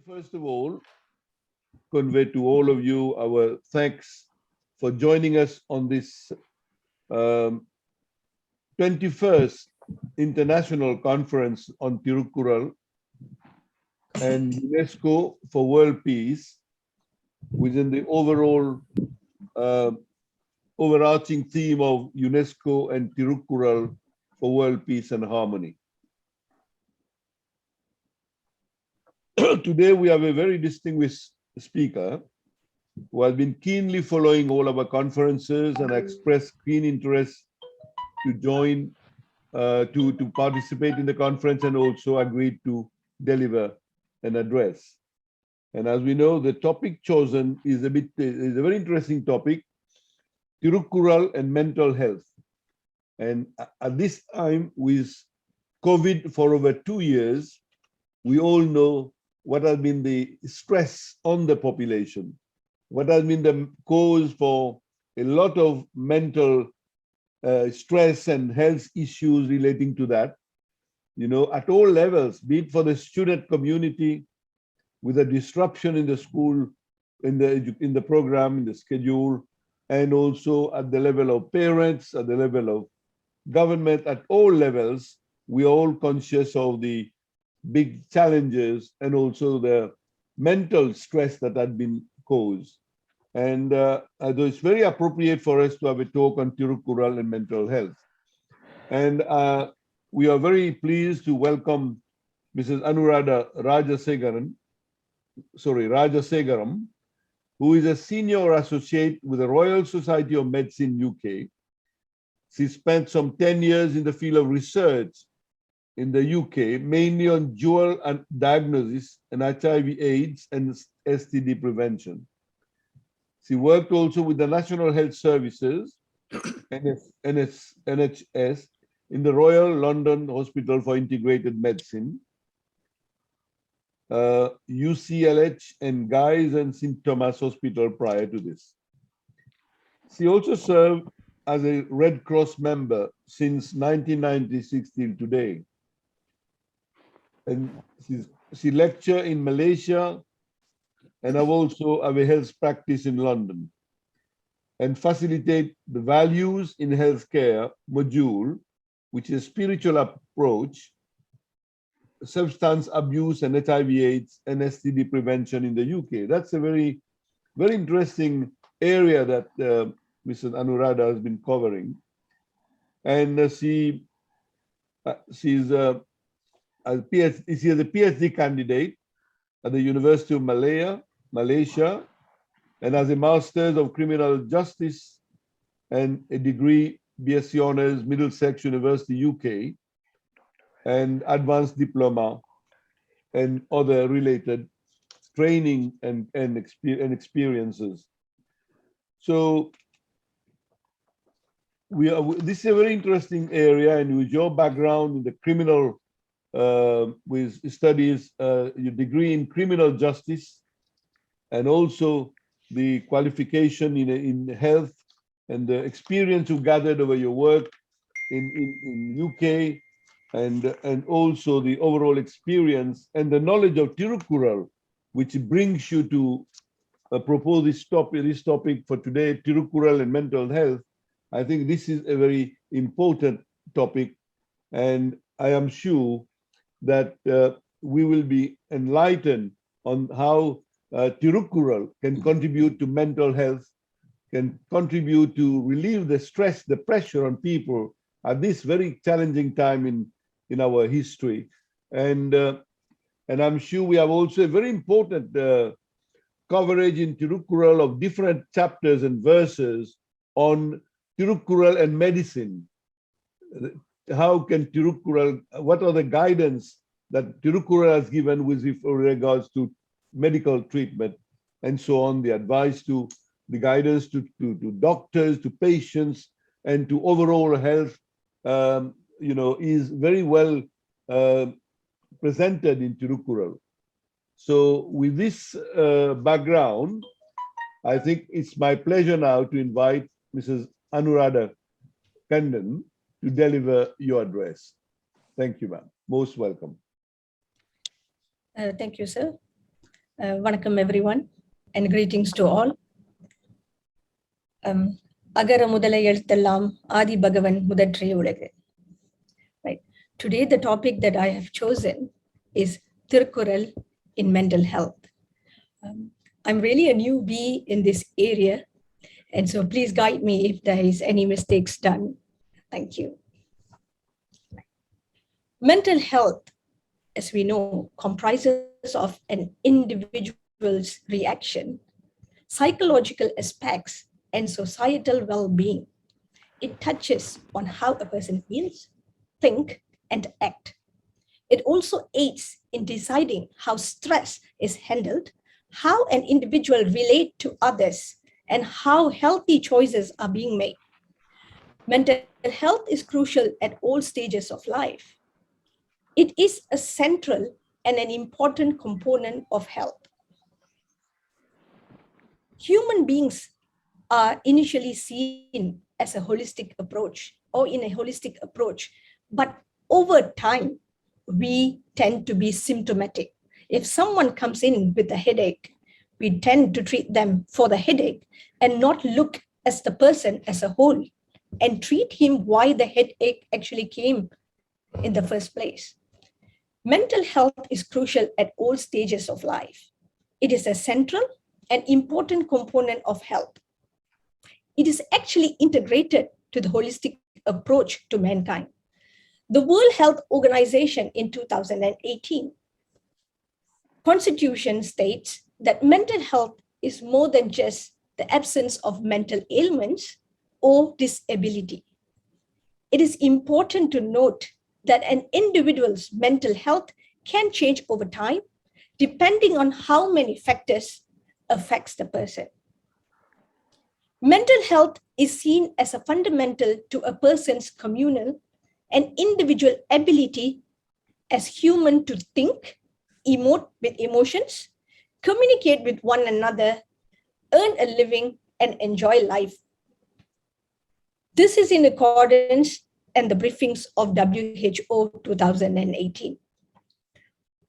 First of all, convey to all of you our thanks for joining us on this 21st International Conference on Tirukkural and UNESCO for World Peace within the overall overarching theme of UNESCO and Tirukkural for World Peace and Harmony. Today we have a very distinguished speaker who has been keenly following all of our conferences and expressed keen interest to join, to participate in the conference, and also agreed to deliver an address. And as we know, the topic chosen is a very interesting topic, Tirukkural and mental health. And at this time, with COVID for over 2 years, we all know what has been the stress on the population, what has been the cause for a lot of mental stress and health issues relating to that, you know, at all levels, be it for the student community, with a disruption in the school, in the program, in the schedule, and also at the level of parents, at the level of government, at all levels. We are all conscious of the big challenges and also the mental stress that had been caused. And it's very appropriate for us to have a talk on Tirukkural and mental health. And we are very pleased to welcome Mrs. Anuradha Rajasegaram, who is a senior associate with the Royal Society of Medicine, UK. She spent some 10 years in the field of research in the UK, mainly on dual diagnosis and HIV/AIDS and STD prevention. She worked also with the National Health Services, NHS, in the Royal London Hospital for Integrated Medicine, UCLH, and Guy's and St. Thomas Hospital prior to this. She also served as a Red Cross member since 1996 till today. And she lectured in Malaysia, and I've also have a health practice in London, and facilitate the values in healthcare module, which is a spiritual approach, substance abuse and HIV/AIDS and STD prevention in the UK. That's a very, very interesting area that Mrs. Anuradha has been covering. And she's she is a Ph.D candidate at the University of Malaya, Malaysia, and has a Master's of Criminal Justice and a degree BSc Honours Middlesex University, UK, and advanced diploma and other related training and experiences. So this is a very interesting area, and with your background in the criminal, with studies, your degree in criminal justice, and also the qualification in health, and the experience you gathered over your work in UK, and also the overall experience and the knowledge of Tirukkural, which brings you to propose this topic for today, Tirukkural and mental health. I think this is a very important topic, and I am sure that we will be enlightened on how Tirukkural can contribute to mental health, can contribute to relieve the stress, the pressure on people at this very challenging time in our history. And I'm sure we have also a very important coverage in Tirukkural of different chapters and verses on Tirukkural and medicine. How can Tirukkural, what are the guidance that Tirukkural has given with regards to medical treatment and so on, the advice to the guidance to doctors, to patients, and to overall health, is very well presented in Tirukkural. So with this background, I think it's my pleasure now to invite Mrs. Anuradha Kandan to deliver your address. Thank you, ma'am. Most welcome. Thank you, sir. Vanakkam everyone and greetings to all. Agara mudala elthellam Adi Bhagavan mudatrey ulagu. Right. Today the topic that I have chosen is Tirukkural in mental health. I'm really a newbie in this area, and so please guide me if there is any mistakes done. Thank you. Mental health, as we know, comprises of an individual's reaction, psychological aspects, and societal well-being. It touches on how a person feels, think, and act. It also aids in deciding how stress is handled, how an individual relates to others, and how healthy choices are being made. Mental health is crucial at all stages of life. It is a central and an important component of health. Human beings are initially seen as a holistic approach or in a holistic approach, but over time, we tend to be symptomatic. If someone comes in with a headache, we tend to treat them for the headache and not look as the person as a whole and treat him why the headache actually came in the first place. Mental health is crucial at all stages of life. It is a central and important component of health. It is actually integrated to the holistic approach to mankind. The World Health Organization in 2018 Constitution states that mental health is more than just the absence of mental ailments or disability. It is important to note that an individual's mental health can change over time depending on how many factors affects the person. Mental health is seen as a fundamental to a person's communal and individual ability as human to think, emote with emotions, communicate with one another, earn a living, and enjoy life. This is in accordance and the briefings of WHO 2018.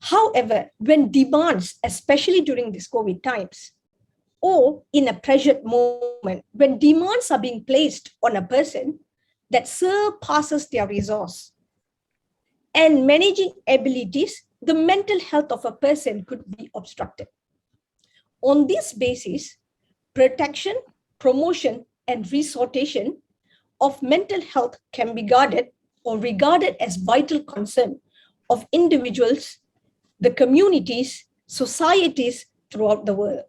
However, when demands, especially during these COVID times, or in a pressured moment, when demands are being placed on a person that surpasses their resource and managing abilities, the mental health of a person could be obstructed. On this basis, protection, promotion, and restoration of mental health can be guarded or regarded as vital concern of individuals, the communities, societies throughout the world.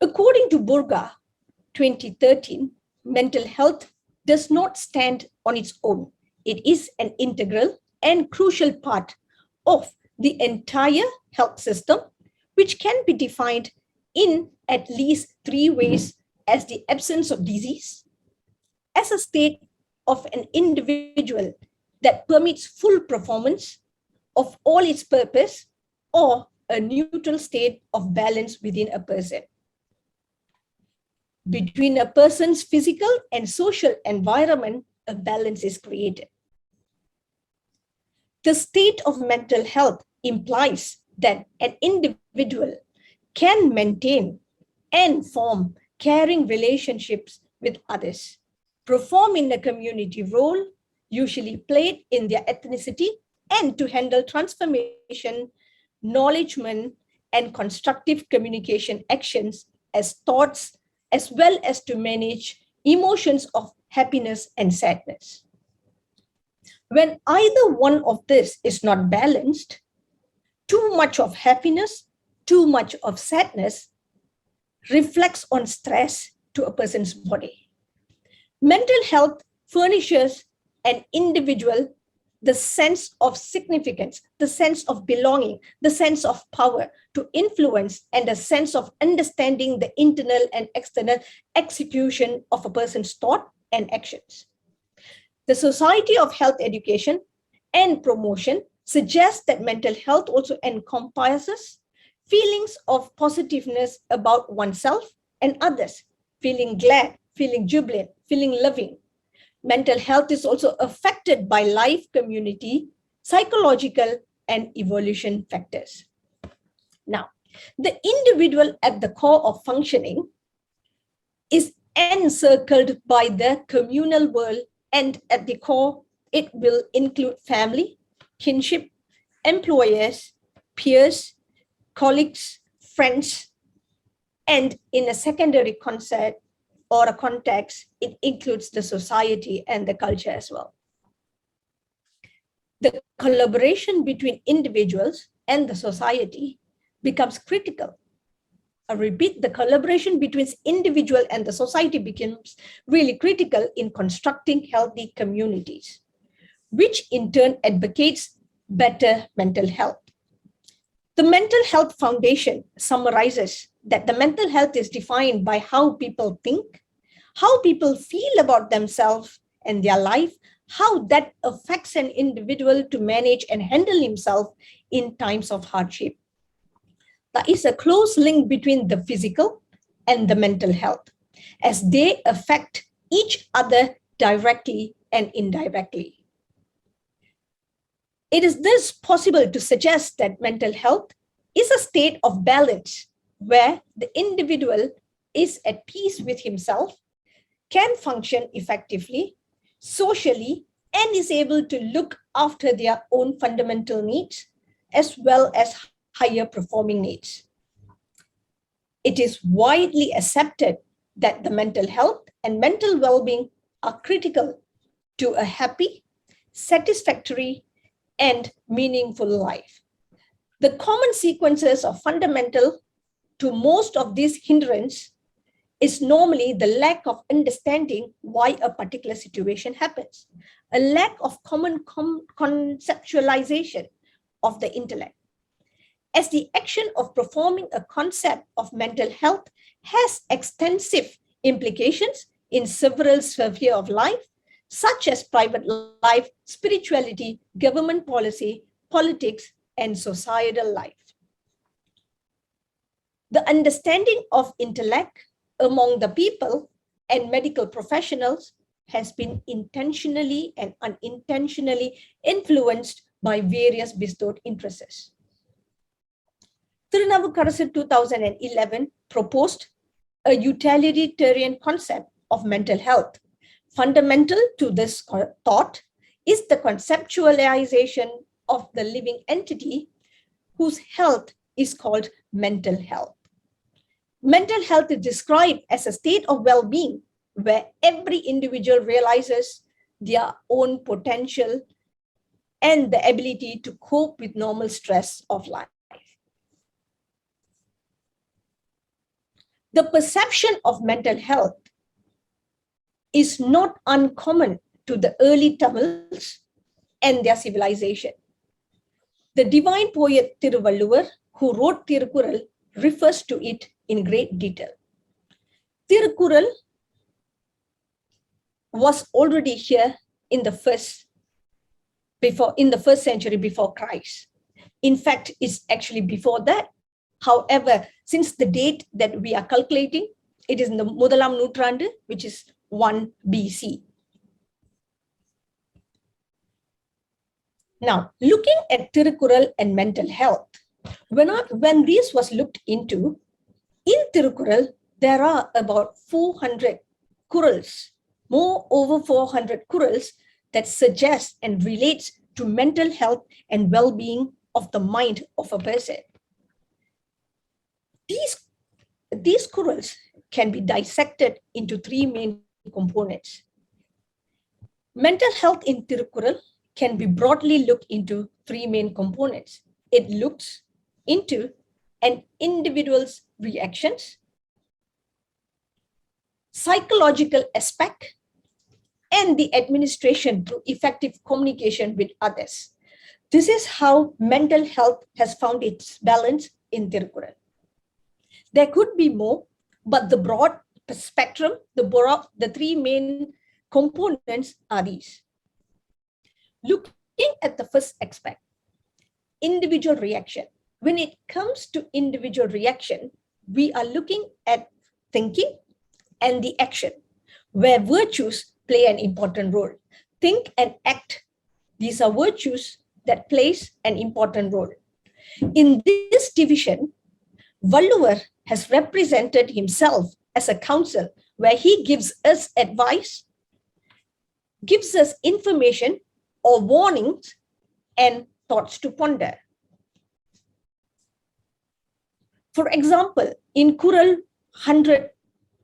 According to Burga 2013, mental health does not stand on its own. It is an integral and crucial part of the entire health system, which can be defined in at least 3 ways: as the absence of disease, as a state of an individual that permits full performance of all its purpose, or a neutral state of balance within a person. Between a person's physical and social environment, a balance is created. The state of mental health implies that an individual can maintain and form caring relationships with others, perform in a community role, usually played in their ethnicity, and to handle transformation, acknowledgement, and constructive communication actions as thoughts, as well as to manage emotions of happiness and sadness. When either one of this is not balanced, too much of happiness, too much of sadness reflects on stress to a person's body. Mental health furnishes an individual the sense of significance, the sense of belonging, the sense of power to influence, and a sense of understanding the internal and external execution of a person's thought and actions. The Society of Health Education and Promotion suggests that mental health also encompasses feelings of positiveness about oneself and others, feeling glad, feeling jubilant, feeling loving. Mental health is also affected by life, community, psychological, and evolution factors. Now, the individual at the core of functioning is encircled by the communal world, and at the core, it will include family, kinship, employers, peers, colleagues, friends, and in a secondary concept or a context, it includes the society and the culture as well. The collaboration between individuals and the society becomes critical. I repeat, the collaboration between individual and the society becomes really critical in constructing healthy communities, which in turn advocates better mental health. The Mental Health Foundation summarizes that the mental health is defined by how people think, how people feel about themselves and their life, how that affects an individual to manage and handle himself in times of hardship. There is a close link between the physical and the mental health, as they affect each other directly and indirectly. It is thus possible to suggest that mental health is a state of balance where the individual is at peace with himself, can function effectively, socially, and is able to look after their own fundamental needs as well as higher performing needs. It is widely accepted that the mental health and mental well-being are critical to a happy, satisfactory, and meaningful life. The common sequences are fundamental to most of these hindrances is normally the lack of understanding why a particular situation happens, a lack of common conceptualization of the intellect. As the action of performing a concept of mental health has extensive implications in several spheres of life, such as private life, spirituality, government policy, politics, and societal life. The understanding of intellect among the people and medical professionals has been intentionally and unintentionally influenced by various bestowed interests. Tirunavukarasu 2011 proposed a utilitarian concept of mental health. Fundamental to this thought is the conceptualization of the living entity whose health is called mental health. Mental health is described as a state of well-being where every individual realizes their own potential and the ability to cope with normal stress of life. The perception of mental health is not uncommon to the early Tamils and their civilization. The divine poet Thiruvalluvar, who wrote Tirukkural, refers to it in great detail. Tirukkural was already here in the first century before Christ. In fact, it's actually before that. However, since the date that we are calculating, it is in the Mudalam Nutrandu, which is 1 BC. Now, looking at Tirukkural and mental health, when this was looked into, in Tirukkural, there are about 400 kurals, over 400 kurals that suggest and relates to mental health and well-being of the mind of a person. These kurals can be dissected into three main components. Mental health in Tirukkural can be broadly looked into three main components. It looks into an individual's reactions, psychological aspect, and the administration through effective communication with others. This is how mental health has found its balance in Tirukkural. There could be more, but the broad spectrum, the three main components are these. Looking at the first aspect, individual reaction. When it comes to individual reaction, we are looking at thinking and the action, where virtues play an important role. Think and act, these are virtues that plays an important role. In this division, Valluvar has represented himself as a counsel where he gives us advice, gives us information or warnings and thoughts to ponder. For example, in Kural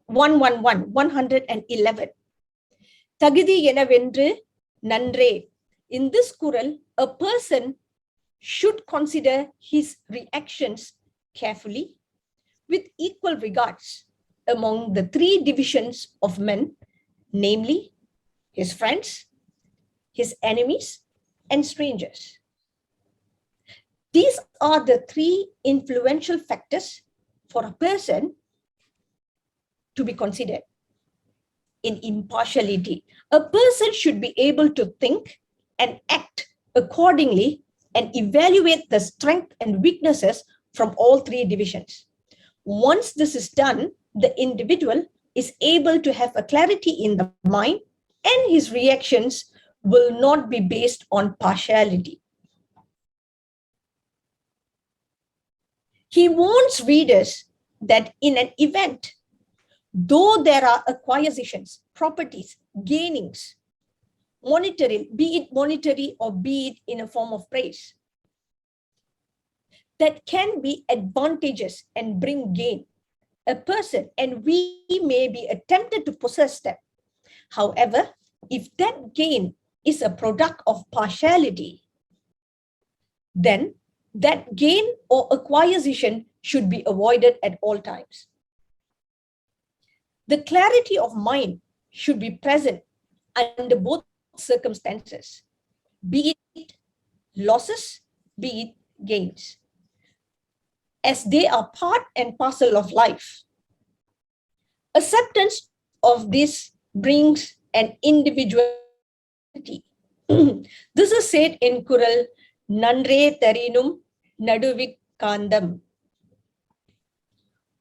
111, Tagidi Yenavendru Nandre. In this Kural, a person should consider his reactions carefully with equal regards among the three divisions of men, namely his friends, his enemies, and strangers. These are the three influential factors for a person to be considered. In impartiality, a person should be able to think and act accordingly and evaluate the strengths and weaknesses from all three divisions. Once this is done, the individual is able to have a clarity in the mind, and his reactions will not be based on partiality. He warns readers that in an event, though there are acquisitions, properties, gainings, monetary, be it monetary or be it in a form of praise, that can be advantageous and bring gain. A person, and we may be tempted to possess them. However, if that gain is a product of partiality, then that gain or acquisition should be avoided at all times. The clarity of mind should be present under both circumstances, be it losses, be it gains, as they are part and parcel of life. Acceptance of this brings an individuality. This is said in Kural Nandre Tarinum Naduvik Kandam.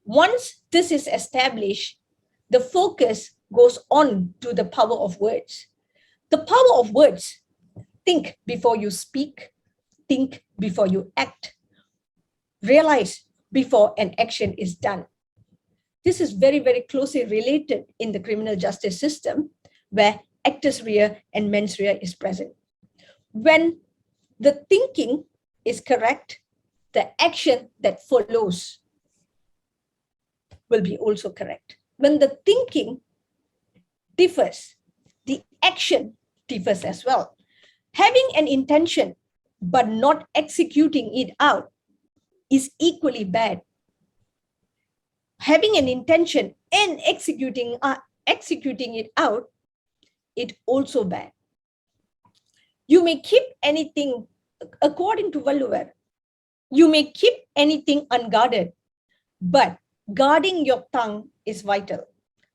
Once this is established, the focus goes on to the power of words. The power of words: think before you speak, think before you act, realize before an action is done. This is very, very closely related in the criminal justice system, where actus rea and mens rea is present. When the thinking is correct, the action that follows will be also correct. When the thinking differs, the action differs as well. Having an intention but not executing it out is equally bad. Having an intention and executing it out, it also bad. You may keep anything, according to Valluvar, you may keep anything unguarded, but guarding your tongue is vital.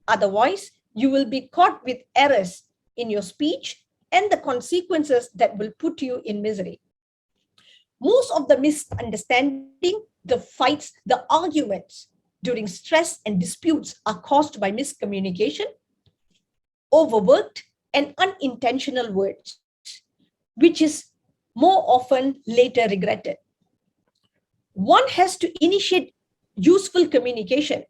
Otherwise, you will be caught with errors in your speech and the consequences that will put you in misery. Most of the misunderstanding, the fights, the arguments during stress and disputes are caused by miscommunication, overworked, and unintentional words, which is more often later regretted. One has to initiate useful communication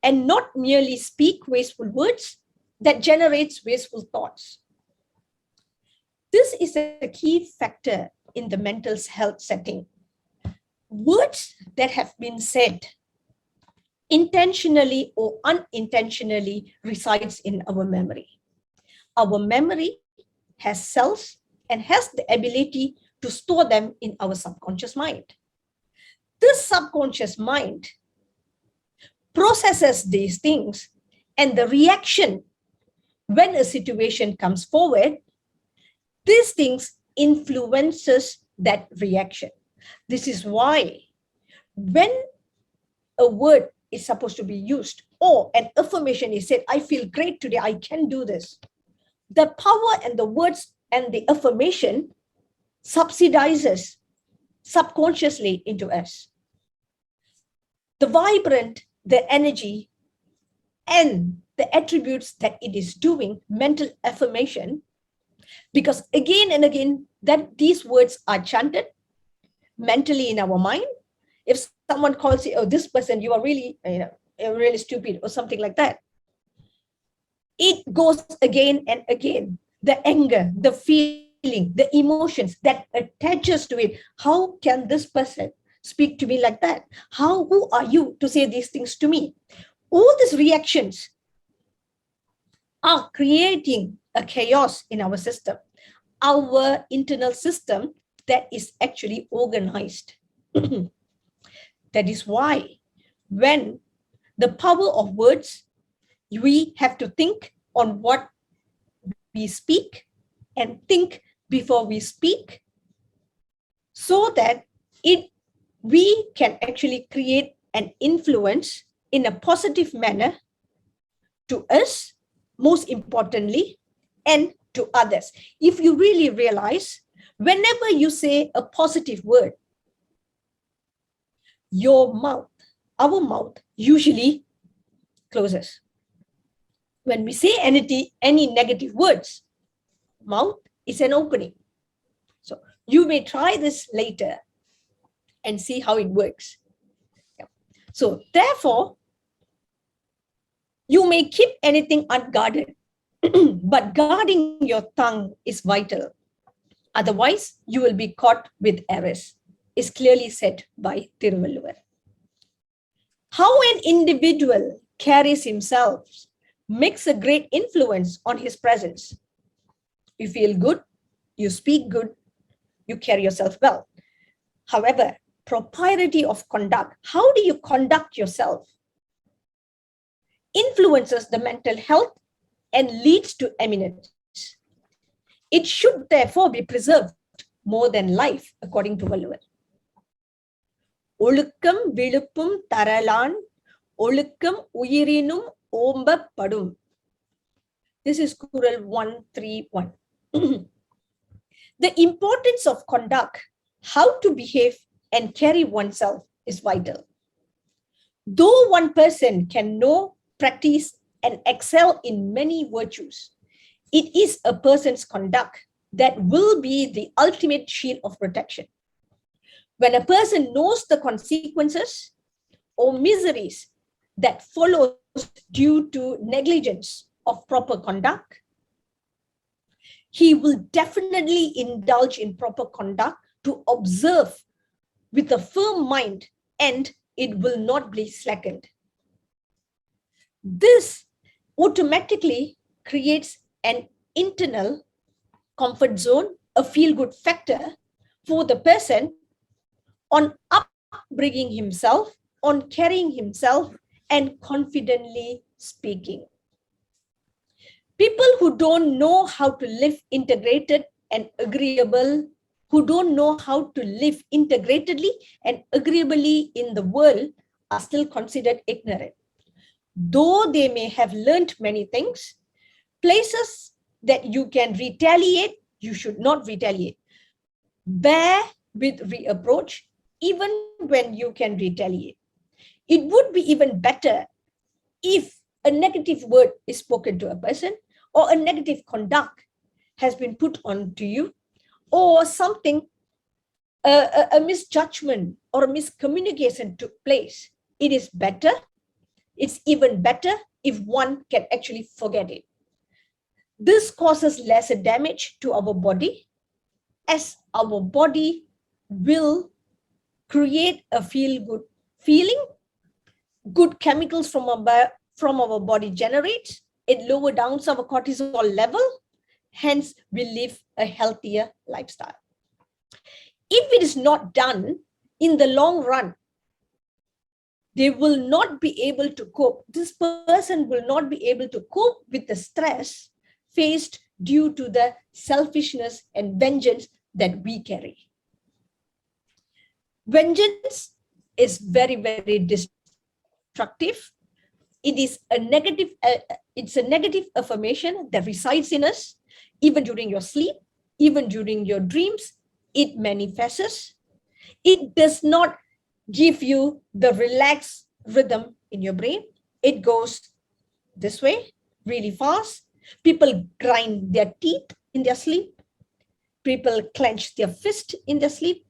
and not merely speak wasteful words that generates wasteful thoughts. This is a key factor in the mental health setting. Words that have been said intentionally or unintentionally resides in our memory. Our memory has cells and has the ability to store them in our subconscious mind. This subconscious mind processes these things, and the reaction when a situation comes forward, these things influences that reaction. This is why when a word is supposed to be used or an affirmation is said, I feel great today, I can do this, the power and the words and the affirmation subsidizes subconsciously into us. The vibrant, the energy, and the attributes that it is doing, mental affirmation, because again and again that these words are chanted mentally in our mind, If someone calls you, oh, this person, you are really, really stupid or something like that, it goes again and again. The anger, the feeling, the emotions that attaches to it. How can this person speak to me like that? Who are you to say these things to me? All these reactions are creating a chaos in our system, our internal system that is actually organized. That is why when the power of words, we have to think on what we speak and think before we speak, so that we can actually create an influence in a positive manner to us, most importantly, and to others. If you really realize, whenever you say a positive word, our mouth usually closes. When we say any negative words, mouth is an opening. So you may try this later and see how it works. So therefore, you may keep anything unguarded, but guarding your tongue is vital. Otherwise, you will be caught with errors, is clearly said by Tirukkural. How an individual carries himself makes a great influence on his presence. You feel good, you speak good, you carry yourself well. However, propriety of conduct, how do you conduct yourself, influences the mental health and leads to eminence. It should therefore be preserved more than life, according to Valluvar. ஒழுக்கம் விழுப்பும் தரலான் ஒழுக்கம் உயிரினும் ஓம்பப்படும். This is Kural 131. The importance of conduct, how to behave and carry oneself, is vital. Though one person can know, practice, and excel in many virtues, it is a person's conduct that will be the ultimate shield of protection. When a person knows the consequences or miseries that follows due to negligence of proper conduct, he will definitely indulge in proper conduct to observe with a firm mind, and it will not be slackened. This automatically creates an internal comfort zone, a feel-good factor for the person on upbringing himself, on carrying himself, and confidently speaking. People who don't know how to live integrated and agreeable, who don't know how to live integratedly and agreeably in the world, are still considered ignorant. Though they may have learned many things, places that you can retaliate, you should not retaliate. Bear with reapproach, even when you can retaliate. It would be even better if a negative word is spoken to a person, or a negative conduct has been put on to you, or something, a misjudgment or a miscommunication took place. It is better, it's even better if one can actually forget it. This causes lesser damage to our body, as our body will create a feel-good feeling. Good chemicals from our body generates, it lowers down our cortisol level, hence we live a healthier lifestyle. If it is not done, in the long run, they will not be able to cope. This person will not be able to cope with the stress faced due to the selfishness and vengeance that we carry. Vengeance is very, very destructive. It is it's a negative affirmation that resides in us, even during your sleep, even during your dreams. It manifests. It does not give you the relaxed rhythm in your brain. It goes this way really fast. People grind their teeth in their sleep. People clench their fist in their sleep.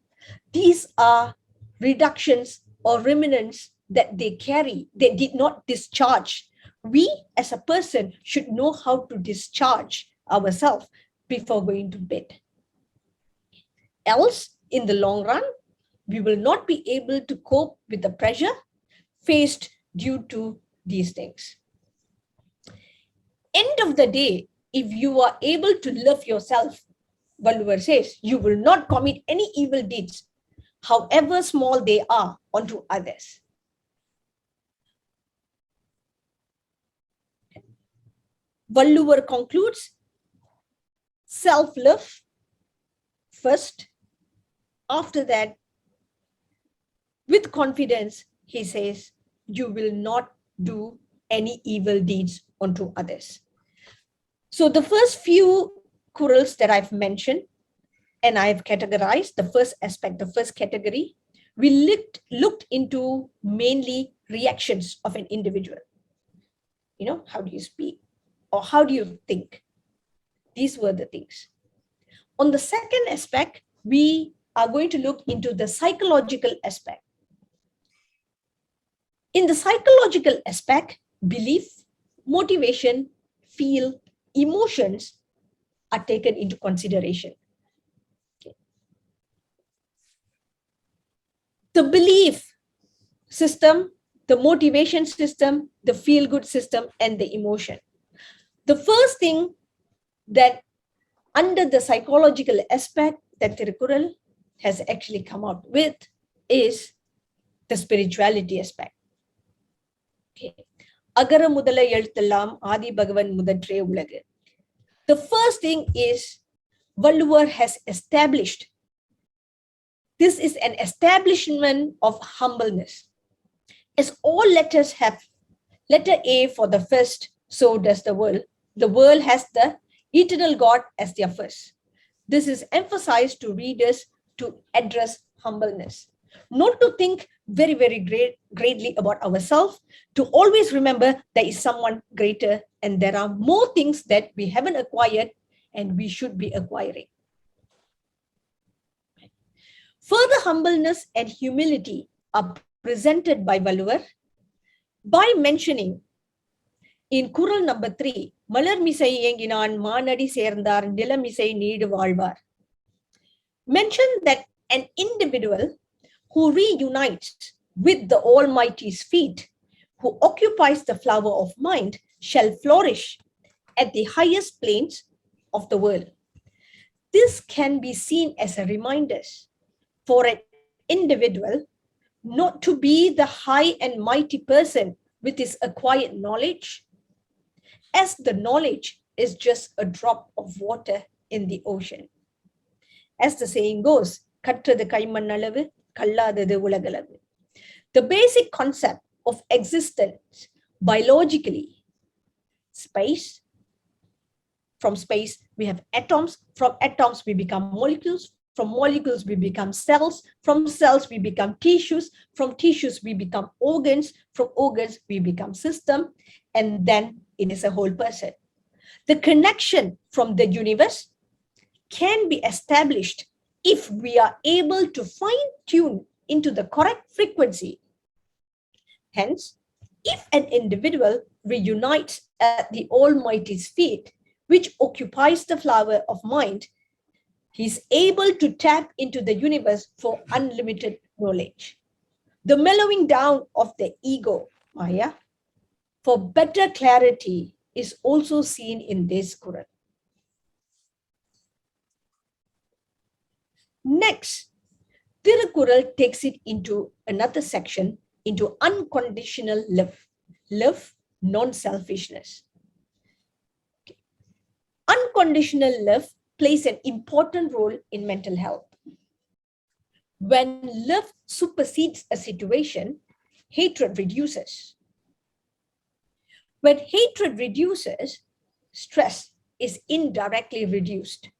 These are reductions or remnants that they carry, they did not discharge. We as a person should know how to discharge ourselves before going to bed. Else, in the long run, we will not be able to cope with the pressure faced due to these things. End of the day, if you are able to love yourself, Valluvar says, you will not commit any evil deeds, however small they are, onto others. Valluvar concludes, self-love first. After that, with confidence, he says, you will not do any evil deeds onto others. So the first few kurals that I've mentioned, and I've categorized the first aspect, the first category, we looked into mainly reactions of an individual. You know, how do you speak? Or how do you think? These were the things. On the second aspect, we are going to look into the psychological aspect. In the psychological aspect, belief, motivation, feel, emotions are taken into consideration. Okay. The belief system, the motivation system, the feel-good system, and the emotion. The first thing that under the psychological aspect that Tirukkural has actually come up with is the spirituality aspect. Okay. Agara mudala eluthellam Adi Bhagavan mudatre ulagu. The first thing is Valluvar has established. This is an establishment of humbleness. As all letters have letter A for the first, so does the world. The world has the eternal God as their first. This is emphasized to readers to address humbleness. Not to think very, very greatly about ourselves, to always remember there is someone greater and there are more things that we haven't acquired and we should be acquiring. Further humbleness and humility are presented by Valluvar by mentioning in Kural number 3, Malar misai yenginan manadi serndar nilamisai need valvar. Mention that an individual who reunites with the Almighty's feet, who occupies the flower of mind, shall flourish at the highest planes of the world. This can be seen as a reminder for an individual not to be the high and mighty person with his acquired knowledge, as the knowledge is just a drop of water in the ocean. As the saying goes, katrathu kaimannalavu, kalladadu ulagalavu. The basic concept of existence biologically, space. From space, we have atoms. From atoms, we become molecules. From molecules, we become cells. From cells, we become tissues. From tissues, we become organs. From organs, we become system. And then it is a whole person. The connection from the universe can be established if we are able to fine-tune into the correct frequency. Hence, if an individual reunites at the Almighty's feet, which occupies the flower of mind, he is able to tap into the universe for unlimited knowledge. The mellowing down of the ego, Maya, for better clarity is also seen in this Quran. Next, Tirukkural takes it into another section, into unconditional love, non-selfishness. Okay. Unconditional love plays an important role in mental health. When love supersedes a situation, hatred reduces. When hatred reduces, stress is indirectly reduced.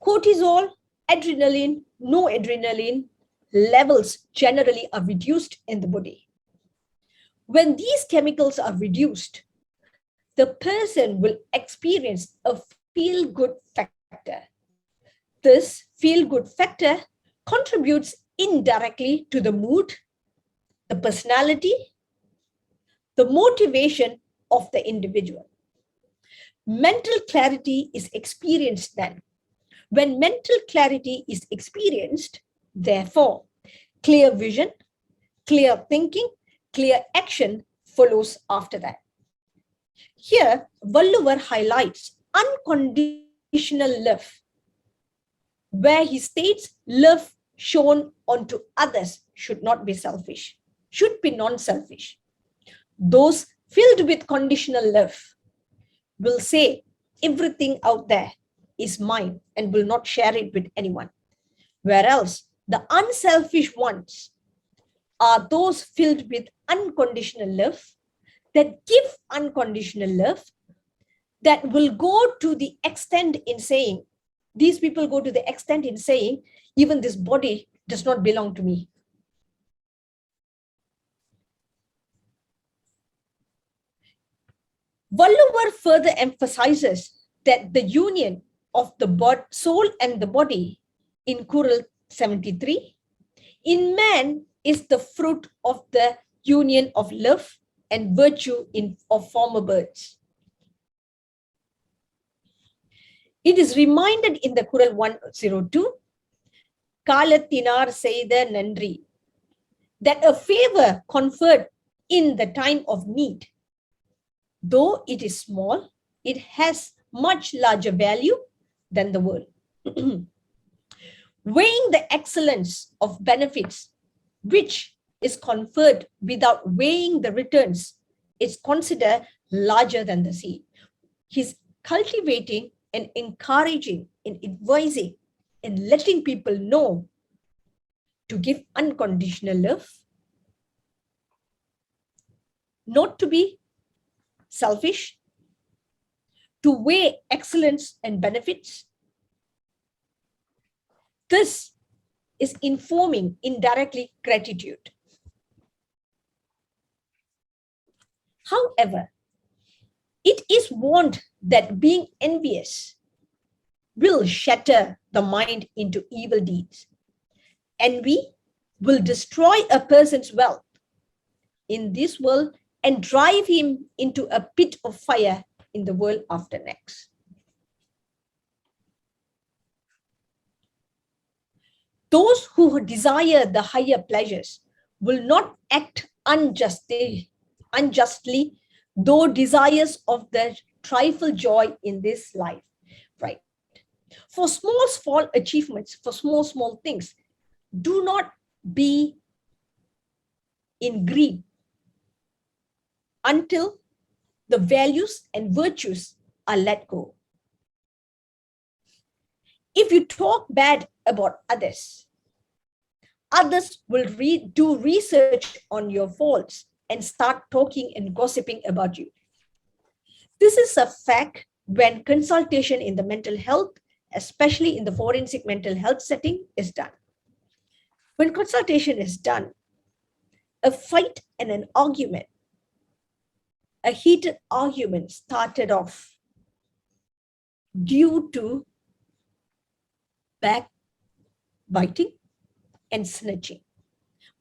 Cortisol, adrenaline, noradrenaline levels generally are reduced in the body. When these chemicals are reduced, the person will experience a feel-good factor. This feel-good factor contributes indirectly to the mood, the personality, the motivation of the individual. Mental clarity is experienced then. When mental clarity is experienced, therefore, clear vision, clear thinking, clear action follows after that. Here, Valluvar highlights unconditional love, where he states love shown onto others should not be selfish, should be non-selfish. Those filled with conditional love will say everything out there is mine and will not share it with anyone. Whereas the unselfish ones are those filled with unconditional love, that give unconditional love, that will go to the extent in saying, these people go to the extent in saying, even this body does not belong to me. Valluvar further emphasizes that the union of the soul and the body in Kural 73 in man is the fruit of the union of love and virtue of former births. It is reminded in the Kural 102, Kalatinar Seida Nandri, that a favor conferred in the time of need, though it is small, it has much larger value than the world. Weighing the excellence of benefits which is conferred without weighing the returns is considered larger than the seed. He's cultivating and encouraging and advising and letting people know to give unconditional love, not to be selfish, to weigh excellence and benefits. This is informing indirectly gratitude. However, it is warned that being envious will shatter the mind into evil deeds. Envy will destroy a person's wealth in this world and drive him into a pit of fire in the world after next. Those who desire the higher pleasures will not act unjustly, though desires of the trifle joy in this life, right? For small achievements, for small things, do not be in greed until the values and virtues are let go. If you talk bad about others, others will do research on your faults and start talking and gossiping about you. This is a fact when consultation in the mental health, especially in the forensic mental health setting, is done. When consultation is done, a fight and an argument, a heated argument started off due to backbiting and snitching.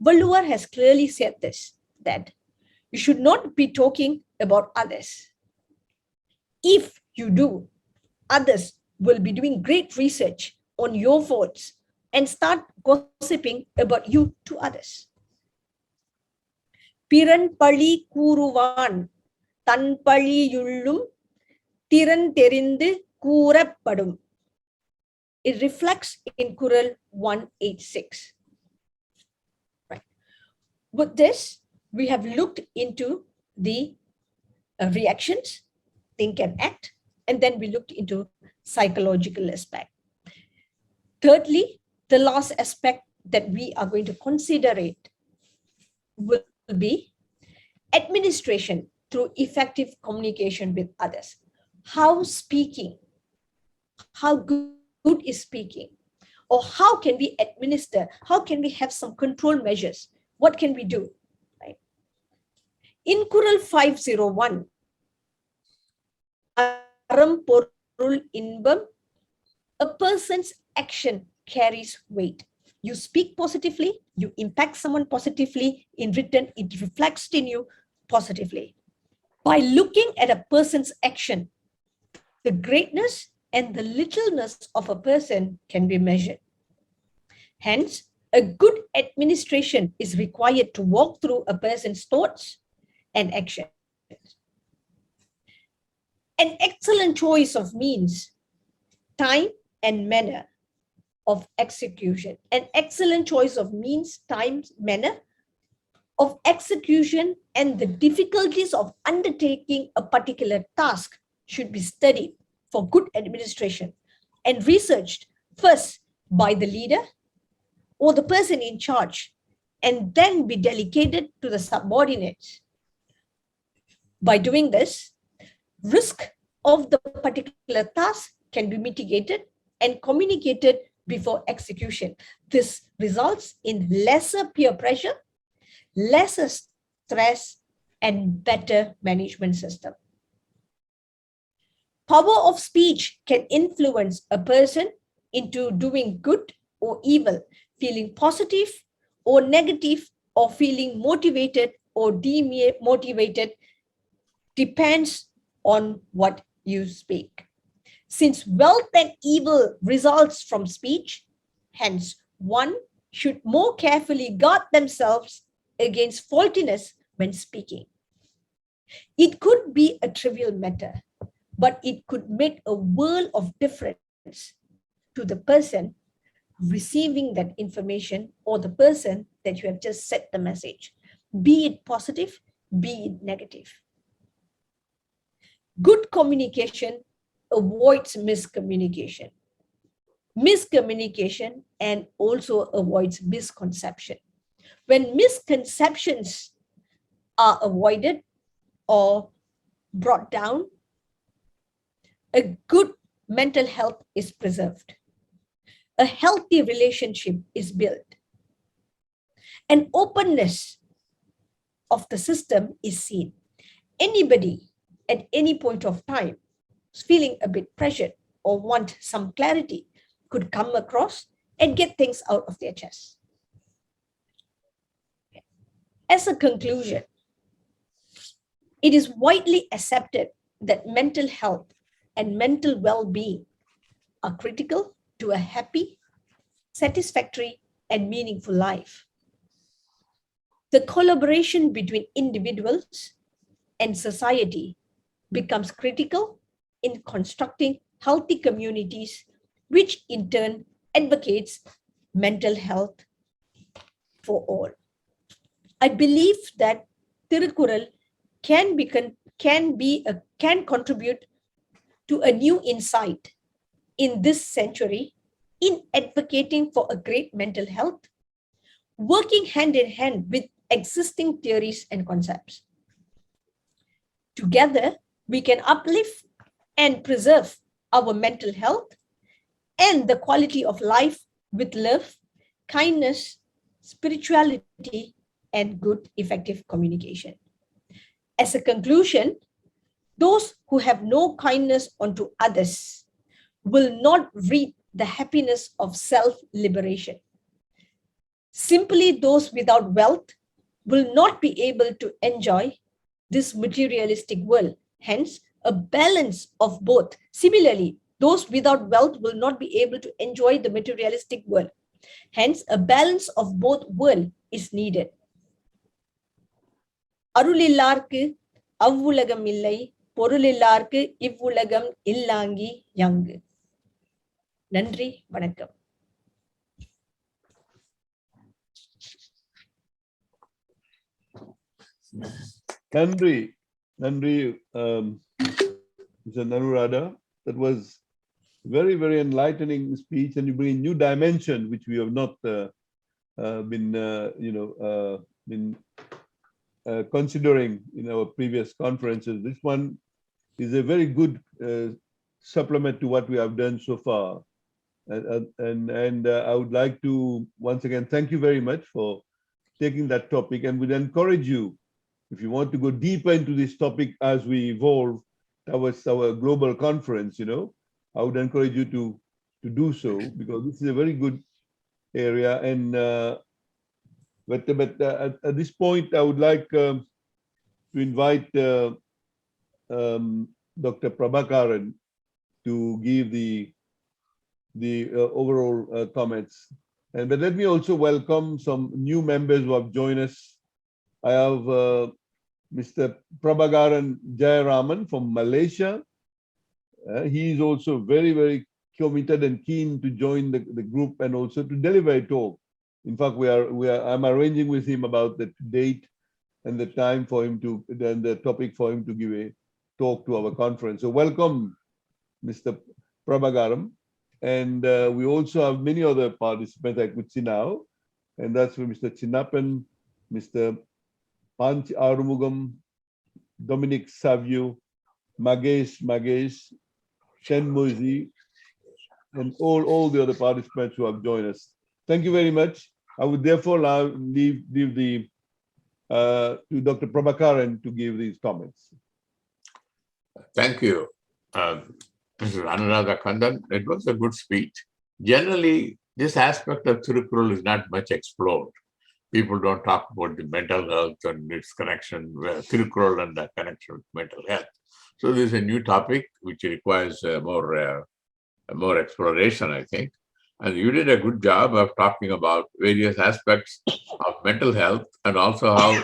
Valluvar has clearly said this, that you should not be talking about others. If you do, others will be doing great research on your faults and start gossiping about you to others. Piran pali kuruvan, tan pali yullum, tiran terindu kurapadum. It reflects in Kural 186. Right. With this, we have looked into the reactions, think and act, and then we looked into psychological aspect. Thirdly, the last aspect that we are going to consider it will be administration through effective communication with others. How speaking, how good is speaking, or how can we administer, how can we have some control measures, what can we do, right? In Kural 501, Aram Porul Inbam, a person's action carries weight. You speak positively, you impact someone positively. In return, it reflects in you positively. By looking at a person's action, the greatness and the littleness of a person can be measured. Hence, a good administration is required to walk through a person's thoughts and actions. An excellent choice of means, time, and manner of execution. An excellent choice of means, time, manner of execution, and the difficulties of undertaking a particular task should be studied for good administration and researched first by the leader or the person in charge, and then be delegated to the subordinates. By doing this, risk of the particular task can be mitigated and communicated before execution. This results in lesser peer pressure, lesser stress, and better management system. Power of speech can influence a person into doing good or evil, feeling positive or negative, or feeling motivated or demotivated, depends on what you speak. Since wealth and evil results from speech, hence one should more carefully guard themselves against faultiness when speaking. It could be a trivial matter, but it could make a world of difference to the person receiving that information or the person that you have just sent the message, be it positive, be it negative. Good communication avoids miscommunication. Miscommunication and also avoids misconception. When misconceptions are avoided or brought down, a good mental health is preserved. A healthy relationship is built. An openness of the system is seen. Anybody at any point of time feeling a bit pressured or want some clarity could come across and get things out of their chest. As a conclusion, it is widely accepted that mental health and mental well-being are critical to a happy, satisfactory, and meaningful life. The collaboration between individuals and society becomes critical in constructing healthy communities, which in turn advocates mental health for all. I believe that Tirukkural can contribute to a new insight in this century in advocating for a great mental health, working hand in hand with existing theories and concepts. Together, we can uplift and preserve our mental health and the quality of life with love, kindness, spirituality, and good, effective communication. As a conclusion, those who have no kindness unto others will not reap the happiness of self-liberation. Simply those without wealth will not be able to enjoy this materialistic world. Hence, a balance of both. Similarly, those without wealth will not be able to enjoy the materialistic world. Hence, a balance of both world is needed. அருளில்லார்க்கு அவ்வுலகம் இல்லை, பொருளில்லார்க்கு இவ்வுலகம் இல்லாங்கி young. நன்றி, வணக்கம். Nandri, Mr. Anuradha, that was very, very enlightening speech, and you bring a new dimension which we have not been considering in our previous conferences. This one is a very good supplement to what we have done so far. And I would like to once again thank you very much for taking that topic, and would encourage you, if you want to go deeper into this topic as we evolve towards our global conference, I would encourage you to do so, because this is a very good area. And but at this point, I would like to invite Dr. Prabhakaran to give the overall comments. But let me also welcome some new members who have joined us. I have Mr. Prabhakaran Jayaraman from Malaysia. He is also very, very committed and keen to join the group and also to deliver a talk. In fact, I'm arranging with him about the date and the time for him to, then the topic for him to give a talk to our conference. So welcome, Mr. Prabhakaran. And we also have many other participants I could see now. And that's for Mr. Chinappan, Mr. Panch Arumugam, Dominic Savio, Magesh, Shen Mozi, and all the other participants who have joined us. Thank you very much. I would therefore now leave the to Dr. Prabhakaran to give these comments. Thank you, Mrs. Anuradha Kandan. It was a good speech. Generally, this aspect of Tirukkural is not much explored. People don't talk about the mental health and its connection with Tirukkural and the connection with mental health. So this is a new topic which requires more exploration, I think. And you did a good job of talking about various aspects of mental health and also how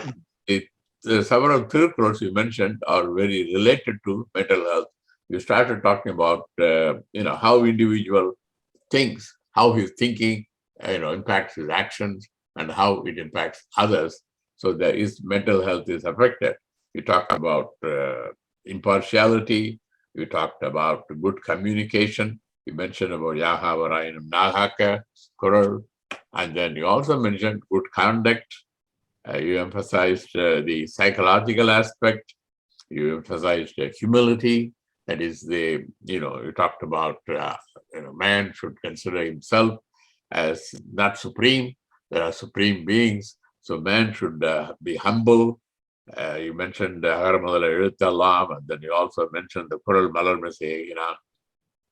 several Tirukkurals you mentioned are very related to mental health. You started talking about how individual thinks, how his thinking impacts his actions and how it impacts others. So there is mental health is affected. You talked about impartiality. You talked about good communication. You mentioned about Yaha Varayinam Nahaka, Kural, and then you also mentioned good conduct. You emphasized the psychological aspect. You emphasized humility. That is you talked about man should consider himself as not supreme. There are supreme beings, so man should be humble. You mentioned Haramadala Eluttalam, and then you also mentioned the Kural Malar Mesayina.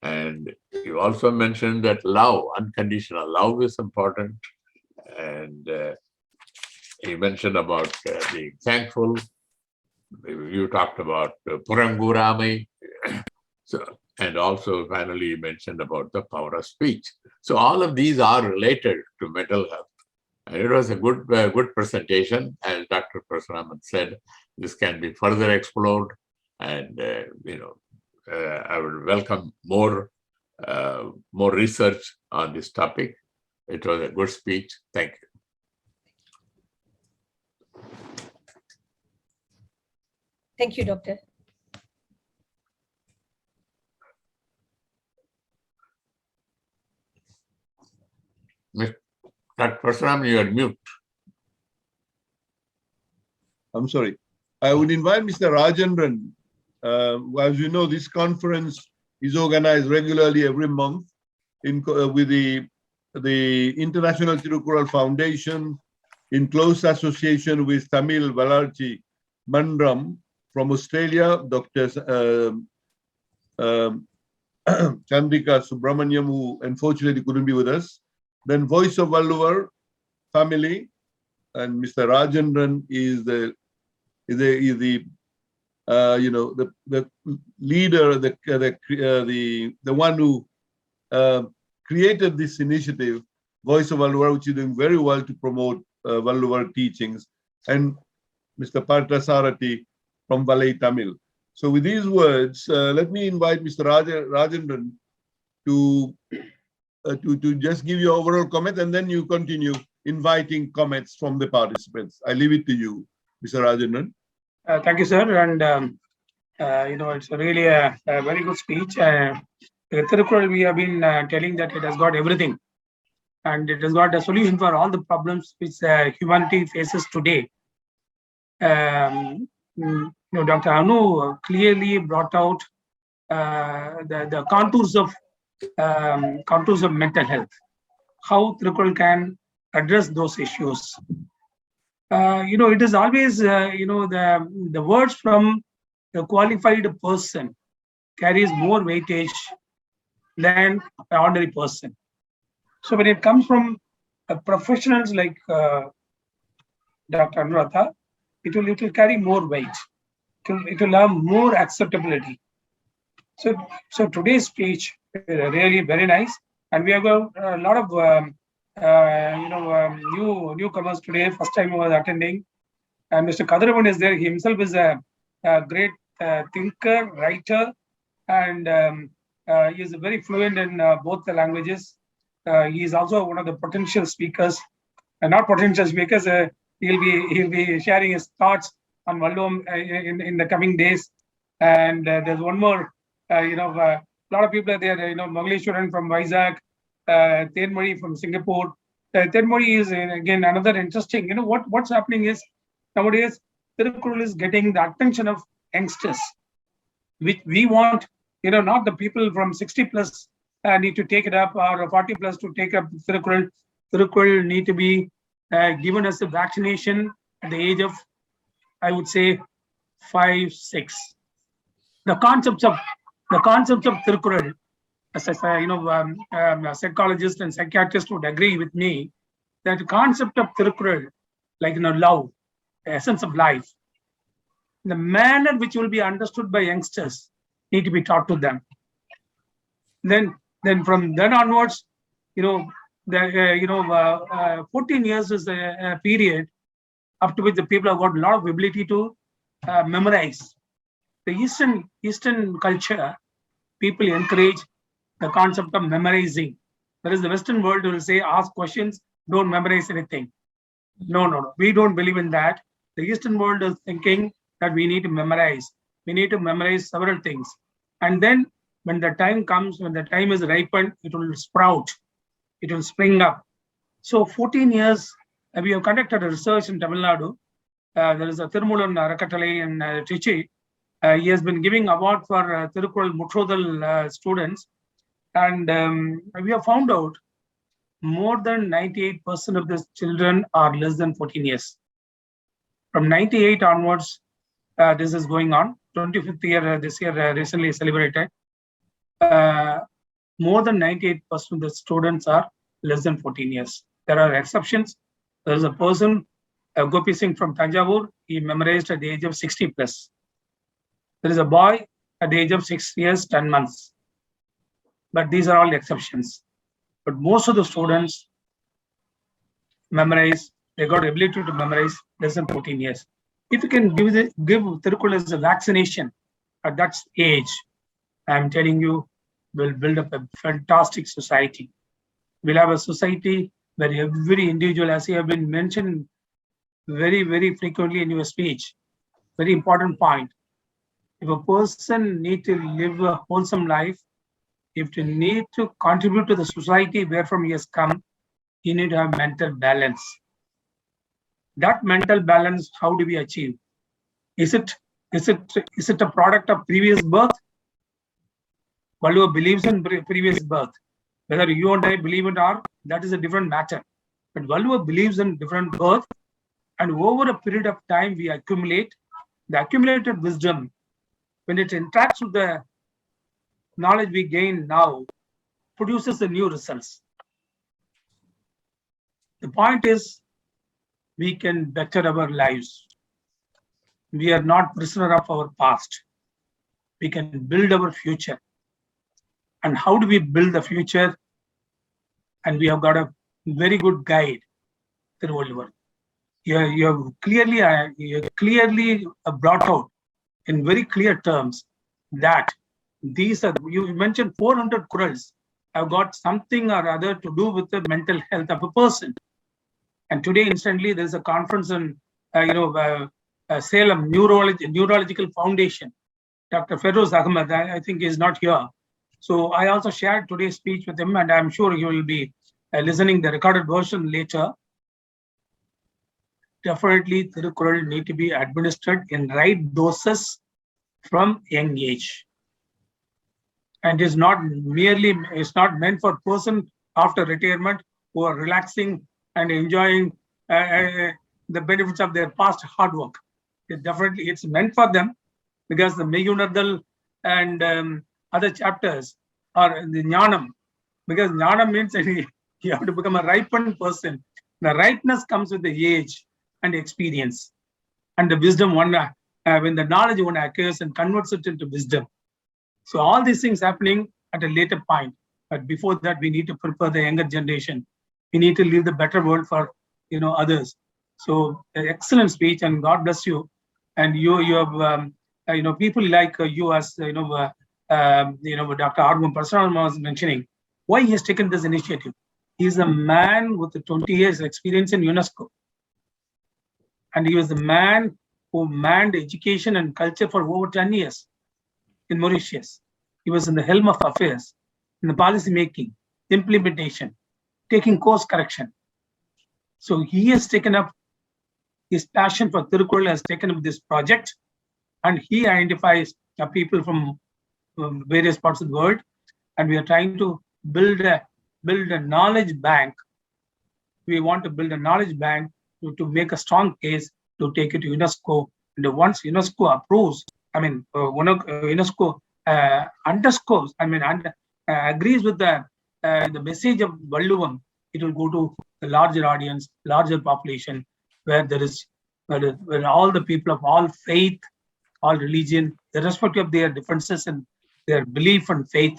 And you also mentioned that love, unconditional love is important. And you mentioned about being thankful. You talked about Purangurami. And also finally you mentioned about the power of speech. So all of these are related to mental health. And it was a good presentation. As Dr. Parasuraman said, this can be further explored. And I would welcome more research on this topic. It was a good speech. Thank you. Thank you, Doctor. Dr. Parasuraman, you are mute. I'm sorry. I would invite Mr. Rajendran. As you know, this conference is organized regularly every month with the International Tirukkural Foundation in close association with Tamil Valarchi Mandram from Australia, Dr. Chandrika Subramaniam, who unfortunately couldn't be with us. Then Voice of Valluvar family, and Mr. Rajendran is the leader, the one who created this initiative, Voice of Valluvar, which is doing very well to promote Valluvar teachings, and Mr. Partha from Valai Tamil. So with these words, let me invite Mr. Rajendran to just give your overall comment, and then you continue inviting comments from the participants. I leave it to you, Mr. Rajendran. Thank you, sir. And it's really a very good speech. Thirukkural, we have been telling that it has got everything, and it has got a solution for all the problems which humanity faces today. Dr. Anu clearly brought out the contours of mental health, how Thirukkural can address those issues. It is always, the words from a qualified person carries more weightage than an ordinary person. So when it comes from professionals like Dr. Anuradha, it will carry more weight. It will have more acceptability. So today's speech really very nice, and we have got a lot of newcomers today. First time I was attending, and Mr. Kadaravan is there. He himself is a great thinker, writer, and he is very fluent in both the languages. He is also one of the potential speakers, not potential speakers. He'll be sharing his thoughts on Valluvam in the coming days. And there's one more. A lot of people are there. Mangaleeshwaran from Vizag, Tenmari from Singapore. Tenmari is again another interesting. What's happening is nowadays Tirukkural is getting the attention of youngsters, which we want. Not the people from 60 plus need to take it up, or 40 plus to take up Tirukkural. Tirukkural need to be given as a vaccination at the age of, I would say, 5, 6. The concepts of Thirukkural, as a psychologist and psychiatrist would agree with me, that the concept of Thirukkural, like love, the essence of life, the manner which will be understood by youngsters need to be taught to them. Then from then onwards, 14 years is a period up to which the people have got a lot of ability to memorize. The Eastern culture, people encourage the concept of memorizing. Whereas the Western world will say, ask questions, don't memorize anything. No. We don't believe in that. The Eastern world is thinking that we need to memorize. We need to memorize several things. And then when the time comes, when the time is ripened, it will sprout. It will spring up. So 14 years, we have conducted a research in Tamil Nadu. There is a Thirumulan Arakatale in Trichy. He has been giving award for Thirukkural Mutrodal students. And we have found out more than 98% of the children are less than 14 years. From 98 onwards, this is going on. 25th year, this year recently celebrated. More than 98% of the students are less than 14 years. There are exceptions. There is a person, Gopi Singh from Tanjavur, he memorized at the age of 60 plus. There is a boy at the age of 6 years, 10 months. But these are all exceptions. But most of the students memorize, they got the ability to memorize less than 14 years. If you can give Tirukkural as a vaccination at that age, I'm telling you, we'll build up a fantastic society. We'll have a society where every individual, as you have been mentioned very, very frequently in your speech, very important point. If a person needs to live a wholesome life, if you need to contribute to the society where from he has come, you need to have mental balance. That mental balance, how do we achieve? Is it a product of previous birth? Valluva believes in previous birth. Whether you and I believe it or, that is a different matter. But Valluva believes in different birth, and over a period of time, we accumulate the accumulated wisdom. When it interacts with the knowledge we gain now, produces the new results. The point is, we can better our lives. We are not prisoner of our past. We can build our future. And how do we build the future? And we have got a very good guide, Thiruvallur. You have clearly brought out in very clear terms that these are, you mentioned 400 Kurals have got something or other to do with the mental health of a person. And today, instantly, there's a conference in, Salem Neurological Foundation. Dr. Feroz Ahmed, I think, is not here. So I also shared today's speech with him, and I'm sure he will be listening the recorded version later. Definitely, Tirukkural need to be administered in right doses from young age. And it's not meant for person after retirement who are relaxing and enjoying the benefits of their past hard work. It's meant for them, because the Meyunardal and other chapters are the Jnanam, because Jnanam means You have to become a ripened person. The ripeness comes with the age and experience, and the wisdom one when the knowledge one occurs and converts it into wisdom. So all these things happening at a later point. But before that, we need to prepare the younger generation. We need to leave the better world for others. So excellent speech, and God bless you. And you have people like you, as Dr. Argun Parasuram was mentioning, why he has taken this initiative. He is a man with 20 years experience in UNESCO, and he was the man who manned education and culture for over 10 years in Mauritius. He was in the helm of affairs, in the policy making, implementation, taking course correction. So he has taken up his passion for Tirukkural, has taken up this project, and he identifies people from various parts of the world, and we are trying to build a knowledge bank. We want to build a knowledge bank to make a strong case to take it to UNESCO. And once UNESCO approves, UNESCO underscores, agrees with the message of Valluvam, it will go to the larger audience, larger population, where all the people of all faith, all religion, irrespective of their differences and their belief and faith,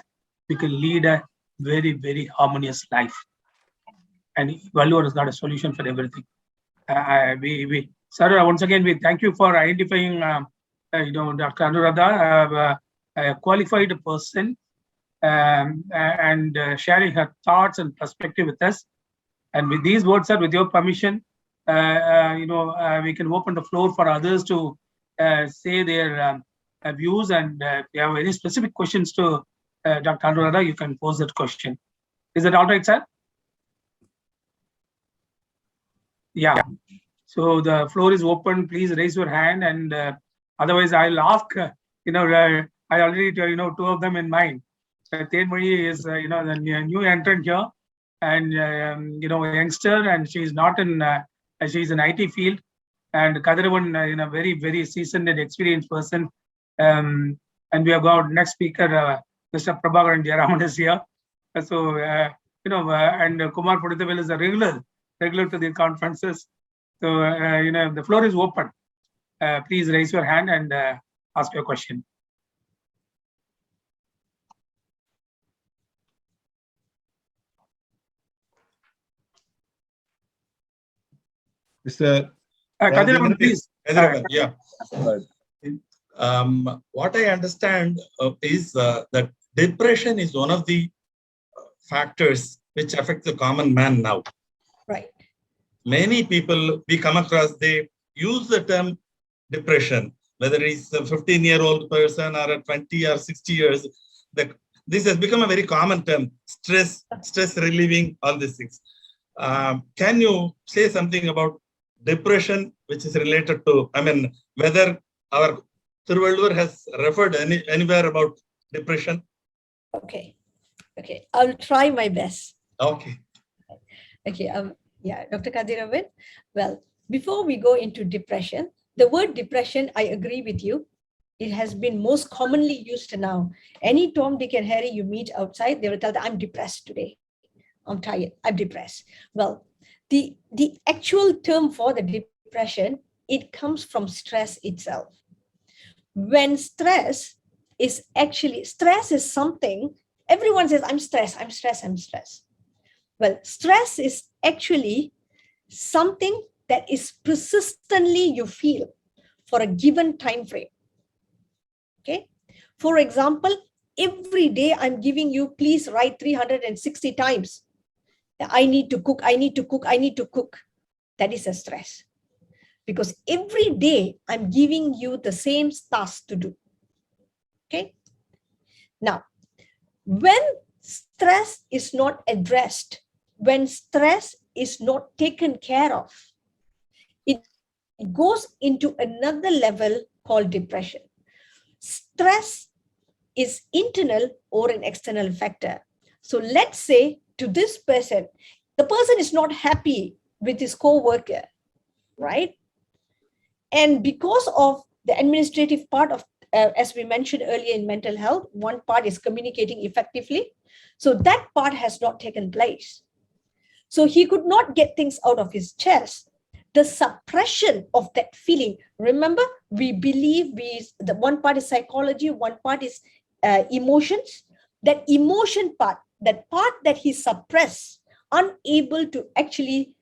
we can lead a very, very harmonious life. And Valluvam has got a solution for everything. Sir, once again, we thank you for identifying, Dr. Anuradha, a qualified person, and sharing her thoughts and perspective with us. And with these words, sir, with your permission, we can open the floor for others to say their views. And if you have any specific questions to Dr. Anuradha, you can pose that question. Is that all right, sir? Yeah. So the floor is open. Please raise your hand, and otherwise I'll ask. I already two of them in mind. Tenmuri is the new entrant here, and a youngster, and she's not in. She's in IT field, and Kadiravan, very, very seasoned and experienced person. And we have got next speaker, Mr. Prabhakaran Jayaraman is here. So and Kumar Pudithavel is a regular to the conferences. So the floor is open. Please raise your hand and ask your question. Mr. Kadiravan, please. Yeah. What I understand is that depression is one of the factors which affect the common man now. Right. Many people we come across, they use the term depression, whether it's a 15-year-old person or a 20 or 60 years. This has become a very common term, stress relieving, all these things. Can you say something about depression, which is related to, whether our Thiruvallur has referred anywhere about depression? Okay. I'll try my best. Okay. Yeah, Dr. Kadiravan. Well, before we go into depression, the word depression, I agree with you. It has been most commonly used now. Any Tom, Dick, and Harry you meet outside, they will tell them, I'm depressed today. I'm tired. I'm depressed. Well, the actual term for the depression, it comes from stress itself. When stress is something, everyone says, I'm stressed. Well, stress is actually something that is persistently you feel for a given time frame. Okay. For example, every day I'm giving you, please write 360 times. I need to cook. That is a stress. Because every day I'm giving you the same task to do. Okay. Now, when stress is not addressed, when stress is not taken care of, it goes into another level called depression. Stress is internal or an external factor. So let's say to this person, the person is not happy with his co-worker, right? And because of the administrative part of, as we mentioned earlier in mental health, one part is communicating effectively. So that part has not taken place. So he could not get things out of his chest. The suppression of that feeling. Remember, we believe the one part is psychology, one part is emotions. That emotion part, that part that he suppressed, unable to actually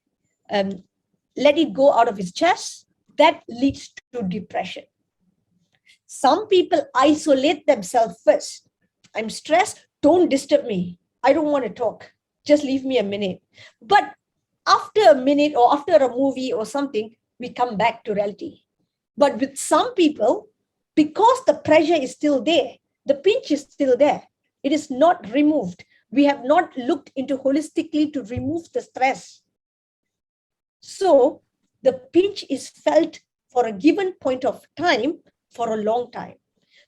let it go out of his chest, that leads to depression. Some people isolate themselves first. I'm stressed, don't disturb me. I don't want to talk. Just leave me a minute. But after a minute or after a movie or something, we come back to reality. But with some people, because the pressure is still there, the pinch is still there, it is not removed. We have not looked into holistically to remove the stress. So the pinch is felt for a given point of time for a long time.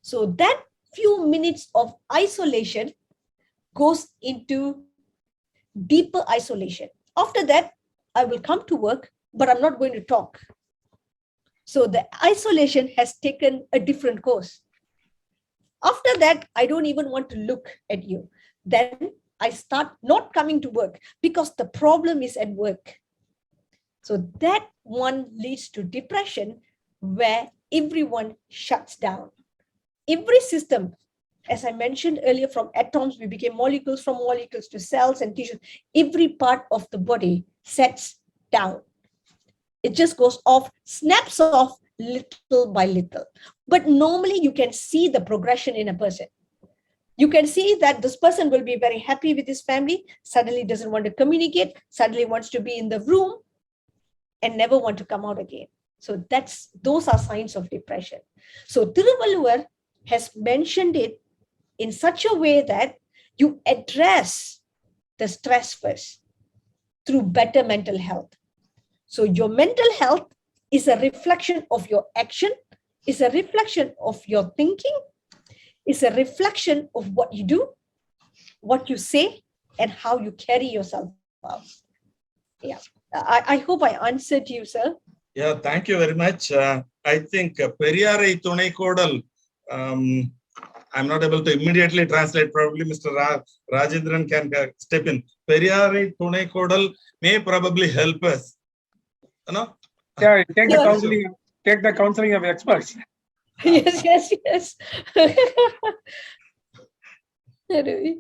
So that few minutes of isolation goes into deeper isolation. After that, I will come to work, but I'm not going to talk. So the isolation has taken a different course. After that, I don't even want to look at you. Then I start not coming to work because the problem is at work. So that one leads to depression where everyone shuts down. Every system, as I mentioned earlier, from atoms, we became molecules, from molecules to cells and tissues. Every part of the body sets down. It just goes off, snaps off little by little. But normally you can see the progression in a person. You can see that this person will be very happy with his family, suddenly doesn't want to communicate, suddenly wants to be in the room and never want to come out again. So those are signs of depression. So Tiruvallur has mentioned it in such a way that you address the stress first through better mental health. So your mental health is a reflection of your action, is a reflection of your thinking, is a reflection of what you do, what you say, and how you carry yourself out. Yeah, I hope I answered you, sir. Yeah, thank you very much. I think Periyare Thunai Kodal, I'm not able to immediately translate. Probably Mr. Rajendran can step in. Periyare Thunai Kodal may probably help us. No? Yeah, take the counseling of experts. Yes. Okay.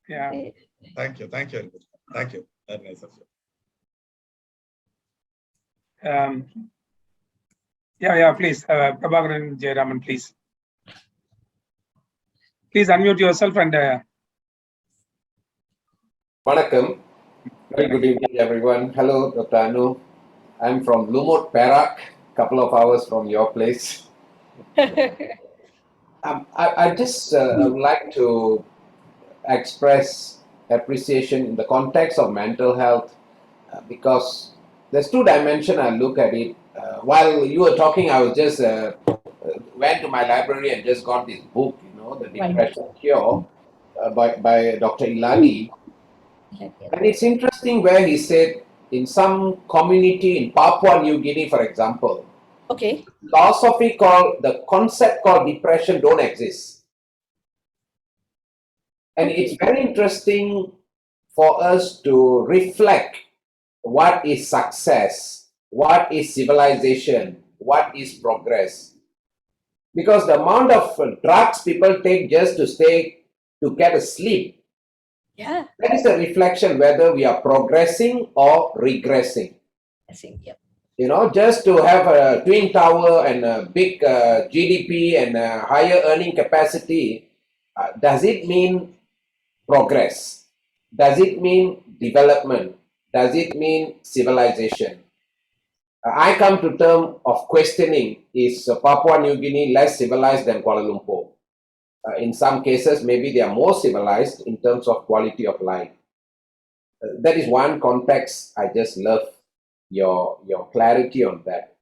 Yeah. Thank you. Very nice of you. Please, Prabhakaran Jayaraman, please. Please unmute yourself and. Vanakkam. Very good evening, everyone. Hello, Dr. Anu. I'm from Lumut, Perak, couple of hours from your place. I just would like to express appreciation in the context of mental health because there's two dimensions I look at it. While you were talking, I was just went to my library and just got this book, The Depression Cure by Dr. Ilagi. And it's interesting where he said in some community in Papua New Guinea, for example, Okay. philosophy the concept called depression don't exist. And it's very interesting for us to reflect what is success, what is civilization, what is progress. Because the amount of drugs people take just to get a sleep, yeah, that is a reflection whether we are progressing or regressing. I think, yeah. Just to have a twin tower and a big GDP and a higher earning capacity, does it mean progress? Does it mean development? Does it mean civilization? I come to term of questioning, is Papua New Guinea less civilized than Kuala Lumpur? In some cases, maybe they are more civilized in terms of quality of life. That is one context. I just love your clarity on that.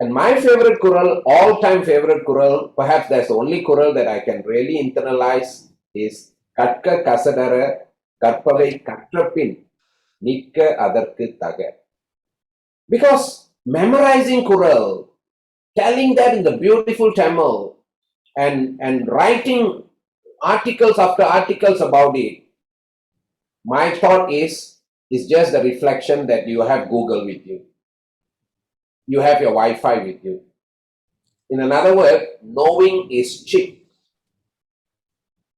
And my favorite Kural, all-time favorite Kural, perhaps that's the only Kural that I can really internalize, is Katka Kasadara Karpavai Katrapin Nikka Adarku Taga. Because memorizing Kural, telling that in the beautiful Tamil, and writing articles after articles about it, my thought is is just the reflection that you have Google with you. You have your Wi-Fi with you. In another word, knowing is cheap.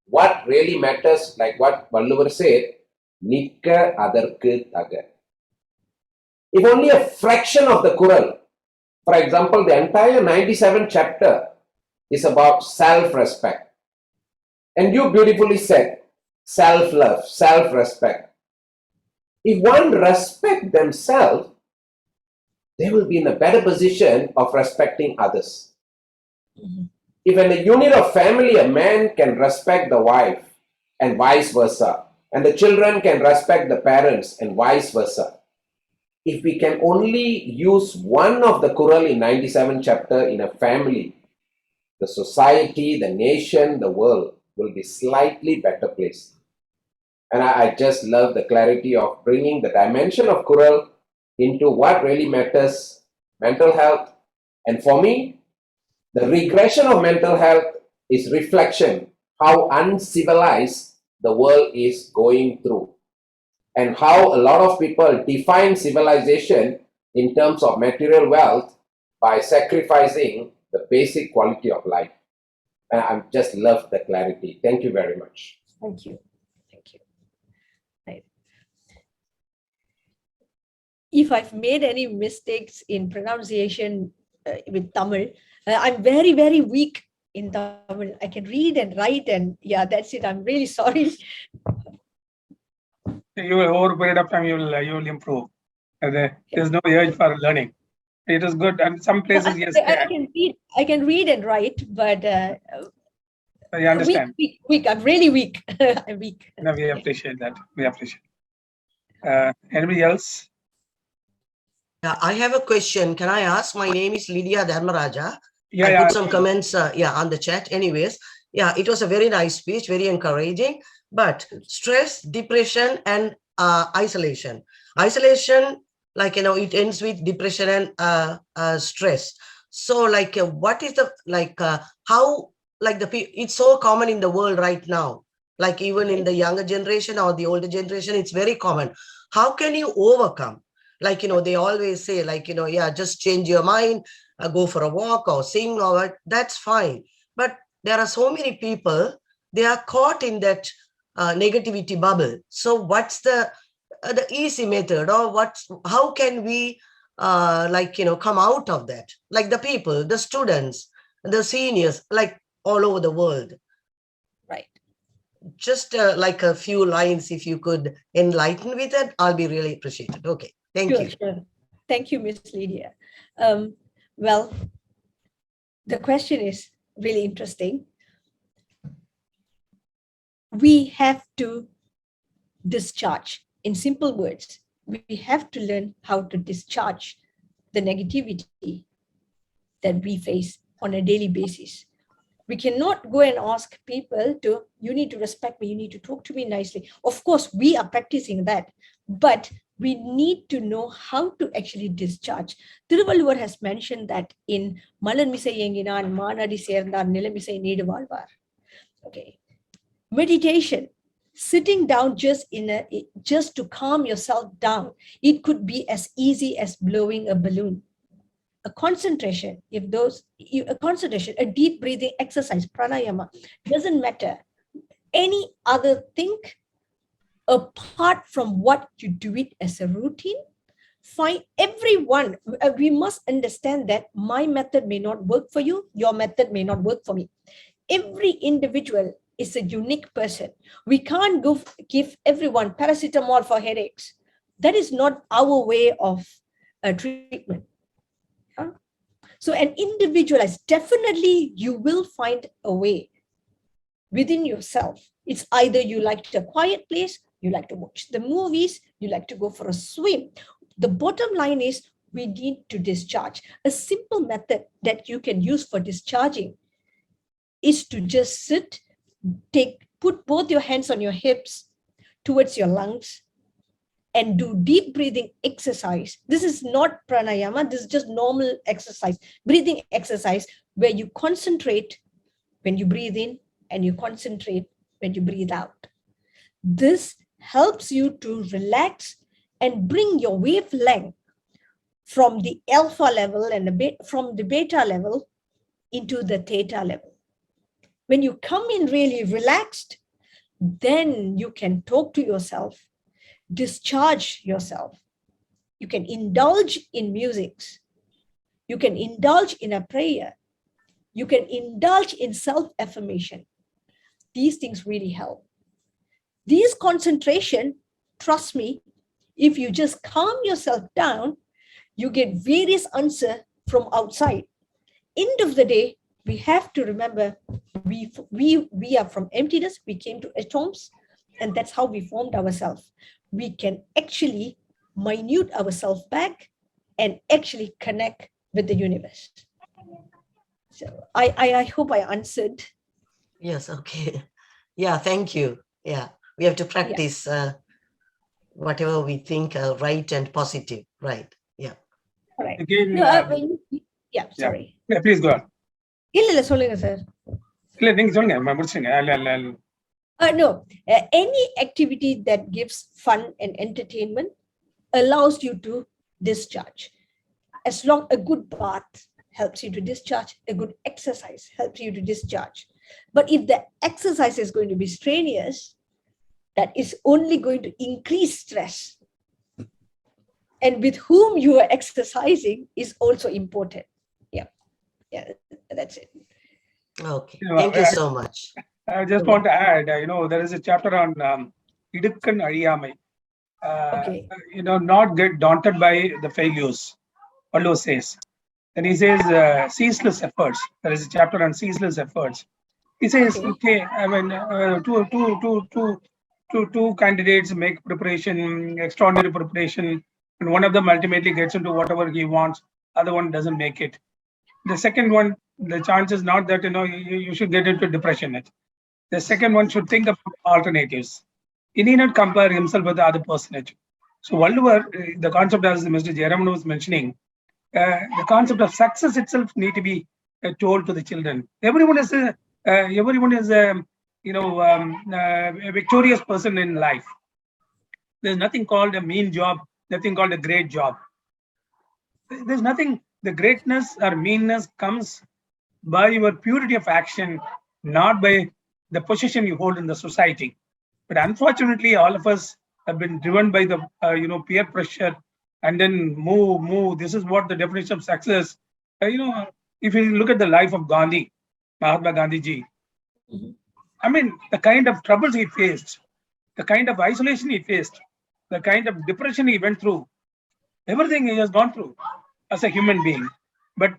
What really matters, like what Valluvar said, nikka adarkku thaga. If only a fraction of the Quran, for example, the entire 97th chapter is about self-respect. And you beautifully said, self-love, self-respect. If one respects themselves, they will be in a better position of respecting others. If in a unit of family, a man can respect the wife and vice versa, and the children can respect the parents and vice versa, if we can only use one of the Quran in 97th chapter in a family, the society, the nation, the world will be slightly better placed. And I just love the clarity of bringing the dimension of Quran into what really matters, mental health. And for me, the regression of mental health is reflection how uncivilized the world is going through, and how a lot of people define civilization in terms of material wealth by sacrificing the basic quality of life. And I just love the clarity. Thank you very much. Thank you. Thank you. Right. If I've made any mistakes in pronunciation with Tamil, I'm very, very weak in Tamil. I can read and write, and yeah, that's it. I'm really sorry. You will, over a period of time, you will improve. There's no urge for learning. It is good, and some places, yes, I can read and write, but I understand. Weak. I'm really weak. I'm weak. No, we appreciate that. We appreciate. Anybody else? Yeah, I have a question. Can I ask? My name is Lydia Dharmaraja. Yeah, I put some comments on the chat. Anyways, yeah, it was a very nice speech, very encouraging. But stress, depression, and isolation. Isolation, like, it ends with depression and stress. So, like, what is the, how, like, it's so common in the world right now. Like, even in the younger generation or the older generation, it's very common. How can you overcome? Like, they always say, like, just change your mind, go for a walk or sing or what, that's fine. But there are so many people, they are caught in that negativity bubble. So what's the easy method, or how can we come out of that? Like the people, the students, the seniors, like all over the world. Right. Just like a few lines, if you could enlighten with it, I'll be really appreciated. Okay. Thank you. Sure. Thank you, Ms. Lydia. Well, the question is really interesting. We have to discharge. In simple words, we have to learn how to discharge the negativity that we face on a daily basis. We cannot go and ask people you need to respect me, you need to talk to me nicely. Of course, we are practicing that, but we need to know how to actually discharge. Thiruvallur has mentioned that in Malan Misai Yenginan, Manadi Serndar, Nilamisai Needu Valvar. Okay. Meditation, sitting down just to calm yourself down. It could be as easy as blowing a balloon. A concentration, a deep breathing exercise, pranayama, doesn't matter. Any other thing apart from what you do it as a routine, find everyone. We must understand that my method may not work for you, your method may not work for me. Every individual is a unique person. We can't go give everyone paracetamol for headaches. That is not our way of treatment. So an individualized, definitely you will find a way within yourself. It's either you like a quiet place, you like to watch the movies, you like to go for a swim. The bottom line is we need to discharge. A simple method that you can use for discharging is to just sit, put both your hands on your hips towards your lungs, and do deep breathing exercise. This is not pranayama, this is just normal exercise, breathing exercise, where you concentrate when you breathe in and you concentrate when you breathe out. This helps you to relax and bring your wavelength from the alpha level and from the beta level into the theta level. When you come in really relaxed, then you can talk to yourself, discharge yourself. You can indulge in music. You can indulge in a prayer. You can indulge in self-affirmation. These things really help. These concentration, trust me, if you just calm yourself down, you get various answers from outside. End of the day, we have to remember we are from emptiness, we came to atoms, and that's how we formed ourselves. We can actually minute ourselves back and actually connect with the universe. So I hope I answered. Yes, okay. Yeah, thank you. Yeah, we have to practice whatever we think right and positive, right? Yeah. All right. Again, Sorry. Yeah, please go on. இல்ல சொல்லுங்க sir. இல்ல நீங்க சொல்லுங்க முடிச்சுங்க. No, any activity that gives fun and entertainment allows you to discharge. As long a good bath helps you to discharge, a good exercise helps you to discharge. But if the exercise is going to be strenuous, that is only going to increase stress. And with whom you are exercising is also important. Yeah, that's it. Okay, thank you so much. I just want to add, there is a chapter on Idukkan Ariyamai. Okay. Not get daunted by the failures, Pallu says. And he says ceaseless efforts. There is a chapter on ceaseless efforts. He says, okay, I mean, two candidates make preparation, extraordinary preparation, and one of them ultimately gets into whatever he wants, other one doesn't make it. The second one, the chance is not that, you should get into depression. The second one should think of alternatives. He need not compare himself with the other personage. So Walluvar, the concept as Mr. Jayaraman was mentioning, the concept of success itself need to be told to the children. Everyone is a victorious person in life. There's nothing called a mean job, nothing called a great job. There's nothing. The greatness or meanness comes by your purity of action, not by the position you hold in the society. But unfortunately, all of us have been driven by the peer pressure, and then move. This is what the definition of success. If you look at the life of Gandhi, Mahatma Gandhi ji, I mean, the kind of troubles he faced, the kind of isolation he faced, the kind of depression he went through, everything he has gone through as a human being. But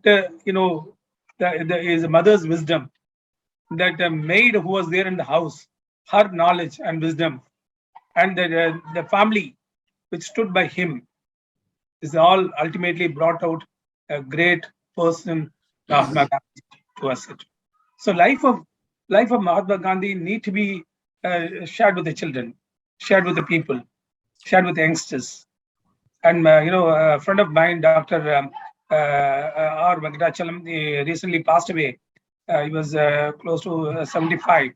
his mother's wisdom, that maid who was there in the house, her knowledge and wisdom, and the family which stood by him, is all ultimately brought out a great person, Mahatma Gandhi, to us. So life of Mahatma Gandhi need to be shared with the children, shared with the people, shared with the youngsters. And a friend of mine, Dr. R. Venkatachalam, he recently passed away. He was close to 75.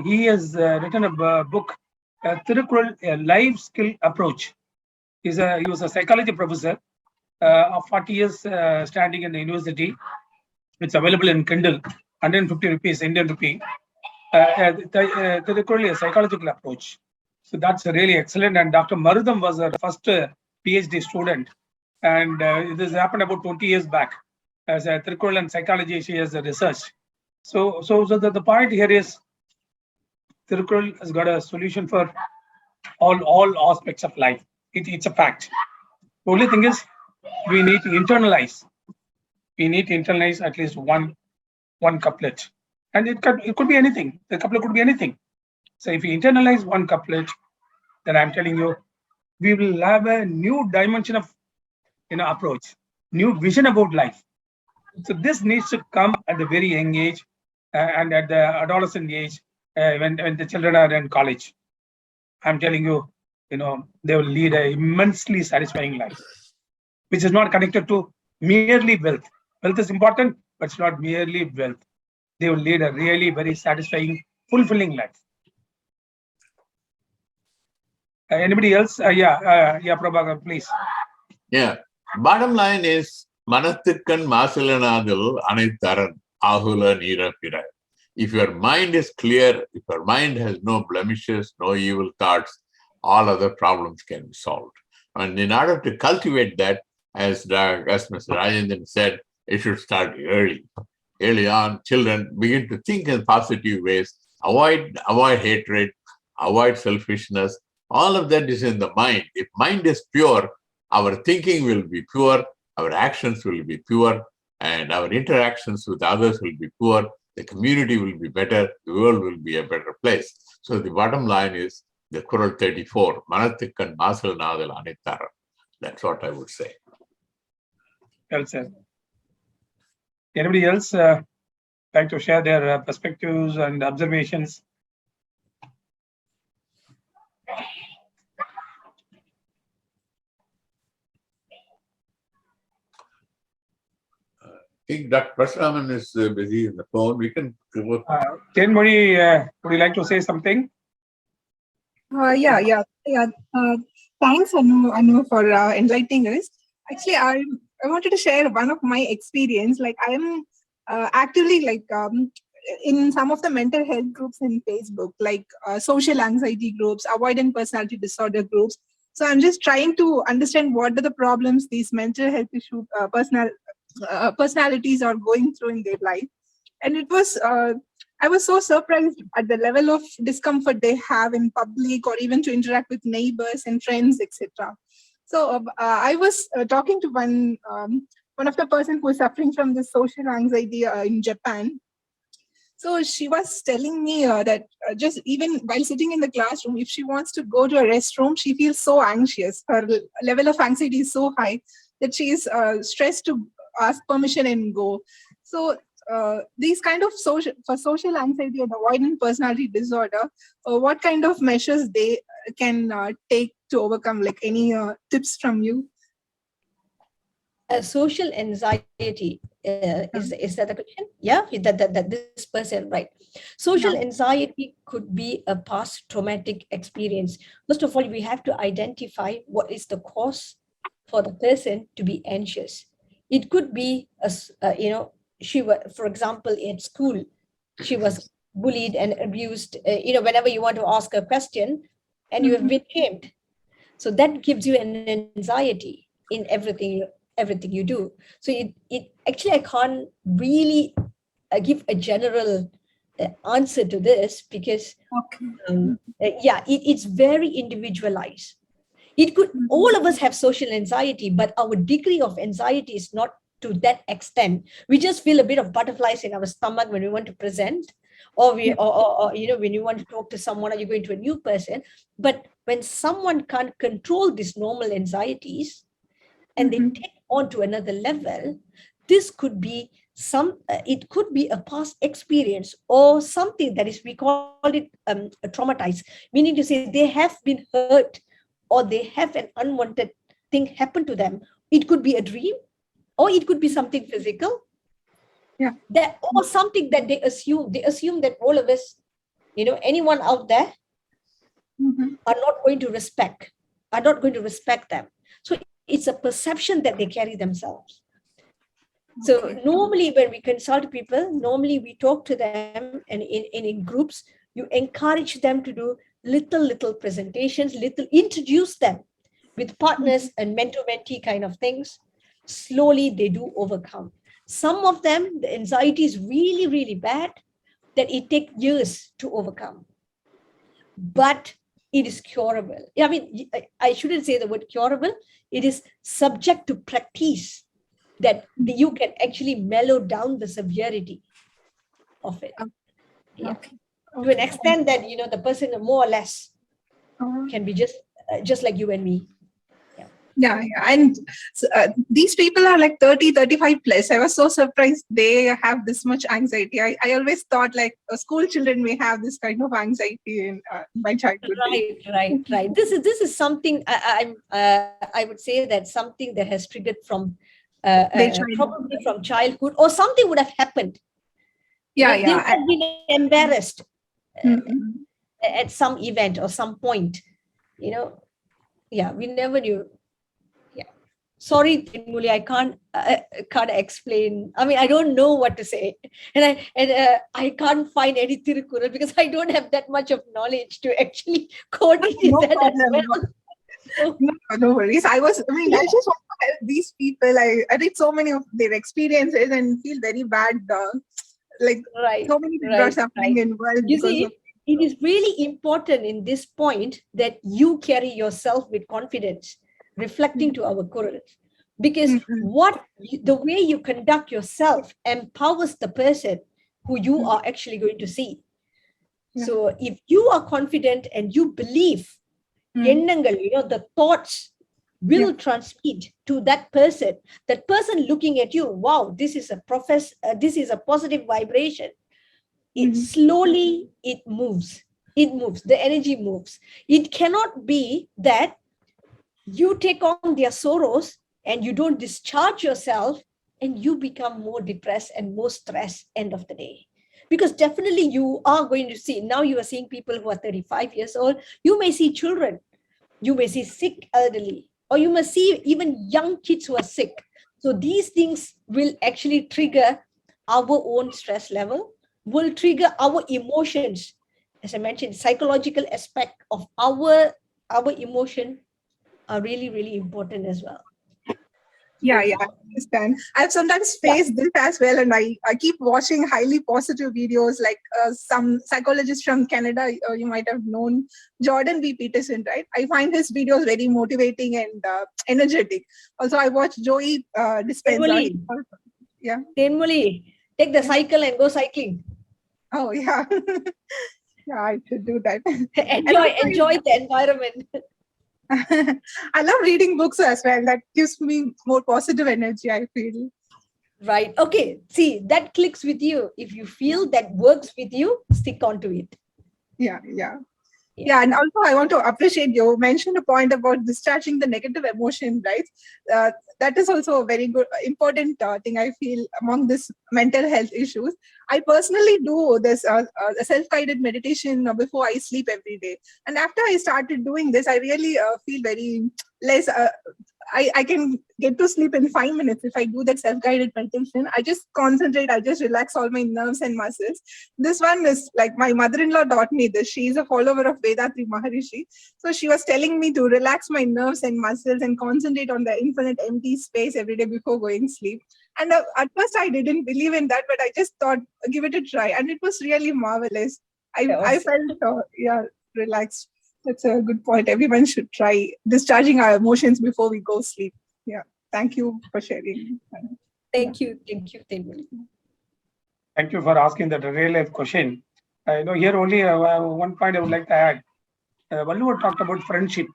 He has written a book, Tirukkural, a life skill approach. He was a psychology professor of 40 years standing in the university. It's available in Kindle, 150 rupees, Indian rupee. Thirukkural, a psychological approach. So that's really excellent. And Dr. Marudam was our first Ph.D. student. And this happened about 20 years back. As a Thirukkural and psychology, she has researched. So the point here is Thirukkural has got a solution for all aspects of life. It's a fact. The only thing is we need to internalize. We need to internalize at least one couplet. And it could be anything. The couplet could be anything. So if we internalize one couplet, then I'm telling you, we will have a new dimension of approach, new vision about life. So this needs to come at the very young age and at the adolescent age when the children are in college. I'm telling you, they will lead an immensely satisfying life, which is not connected to merely wealth. Wealth is important, but it's not merely wealth. They will lead a really very satisfying, fulfilling life. Anybody else? Yeah, Prabhakar, please. Yeah. Bottom line is, Manathikkan Masilanadil Anitharan Ahula Nira Pira. If your mind is clear, if your mind has no blemishes, no evil thoughts, all other problems can be solved. And in order to cultivate that, as Mr. Rajendran said, it should start early. Early on, children begin to think in positive ways, avoid hatred, avoid selfishness. All of that is in the mind. If mind is pure, our thinking will be pure, our actions will be pure, and our interactions with others will be pure. The community will be better, the world will be a better place. So the bottom line is the Kural 34, Manathikkan Masal Nadal Anitara. That's what I would say. Well said. Anybody else like to share their perspectives and observations? I think Dr. Prasraman is busy in the phone. We can go. Kenmodi, would you like to say something? Yeah. Thanks, Anu, for enlightening us. Actually, I wanted to share one of my experience. Like, I am actively in some of the mental health groups in Facebook, like social anxiety groups, avoidant personality disorder groups. So I'm just trying to understand what are the problems these mental health issue personalities are going through in their life. And it was I was so surprised at the level of discomfort they have in public or even to interact with neighbors and friends, etc. So I was talking to one of the person who is suffering from this social anxiety in Japan. So she was telling me that just even while sitting in the classroom, if she wants to go to a restroom, she feels so anxious. Her level of anxiety is so high that she is stressed to ask permission and go. So these kind of social anxiety and avoidant personality disorder, what kind of measures they can take to overcome? Like any tips from you? Social anxiety, is that the question? Yeah, that this person, right? Social anxiety could be a past traumatic experience. First of all, we have to identify what is the cause for the person to be anxious. It could be, she was, for example, in school, she was bullied and abused. Whenever you want to ask a question, and you have been shamed, so that gives you an anxiety in everything you do. So it actually, I can't really give a general answer to this because it's very individualized. It could, all of us have social anxiety, but our degree of anxiety is not to that extent. We just feel a bit of butterflies in our stomach when we want to present, or when you want to talk to someone, or you're going to a new person. But when someone can't control these normal anxieties and they take on to another level, this could be it could be a past experience or something that is, we call it traumatized, meaning to say they have been hurt or they have an unwanted thing happen to them. It could be a dream, or it could be something physical. That, or something that they assume that all of us, anyone out there are not going to respect them. So it's a perception that they carry themselves. So normally when we consult people, normally we talk to them, and in groups, you encourage them to do little presentations, introduce them with partners and mentor-mentee kind of things. Slowly they do overcome. Some of them, the anxiety is really, really bad that it takes years to overcome. But it is curable. I mean, I shouldn't say the word curable. It is subject to practice that you can actually mellow down the severity of it. To an extent that, the person more or less can be just like you and me. Yeah. And these people are like 30, 35 plus. I was so surprised they have this much anxiety. I always thought like school children may have this kind of anxiety in my childhood. Right. This is something I would say that something that has triggered from probably from childhood, or something would have happened. They would have been embarrassed at some event or some point. We never knew. Yeah. Sorry, Tinmuli, I can't explain. I mean, I don't know what to say. And I can't find any Tirukkural because I don't have that much of knowledge to actually quote it in No that as problem. well. So, No worries. I just want to help these people. I read so many of their experiences and feel very bad. right, So many things are suffering in world You because see, of. it is really important in this point that you carry yourself with confidence, reflecting to our Quran. Because the way you conduct yourself empowers the person who you are actually going to see. Yeah. So if you are confident and you believe, the thoughts will transmit to that person looking at you. Wow, this is a positive vibration. It slowly moves. The energy moves. It cannot be that you take on their sorrows and you don't discharge yourself and you become more depressed and more stressed end of the day. Because definitely you are going to see, now you are seeing people who are 35 years old, you may see children, you may see sick elderly, or you may see even young kids who are sick. So these things will actually trigger our own stress level, will trigger our emotions. As I mentioned, psychological aspect of our emotion are really, really important as well. Yeah, I understand. I've sometimes faced this as well, and I keep watching highly positive videos like some psychologist from Canada, you might have known, Jordan B. Peterson, right? I find his videos very motivating and energetic. Also, I watch Joey Dispenza. Yeah. Tenmuli, take the cycle and go cycling. Oh, yeah. Yeah, I should do that. Enjoy the environment. I love reading books as well. That gives me more positive energy, I feel. Right. Okay. See, that clicks with you. If you feel that works with you, stick on to it. Yeah. And also I want to appreciate you mentioned a point about discharging the negative emotion, right? That is also a very good, important thing I feel among this mental health issues. I personally do this self-guided meditation before I sleep every day. And after I started doing this, I really feel very less, I can get to sleep in 5 minutes if I do that self-guided meditation. I just concentrate, I just relax all my nerves and muscles. This one is like my mother-in-law taught me this. She is a follower of Vedatri Maharishi. So she was telling me to relax my nerves and muscles and concentrate on the infinite empty space every day before going to sleep. And at first I didn't believe in that, but I just thought, give it a try. And it was really marvelous. I felt, relaxed. That's a good point. Everyone should try discharging our emotions before we go sleep. Yeah. Thank you for sharing. Thank you. Thank you, Tenmuli. Thank you for asking that real life question. I know here only one point I would like to add. Valluvar talked about friendship.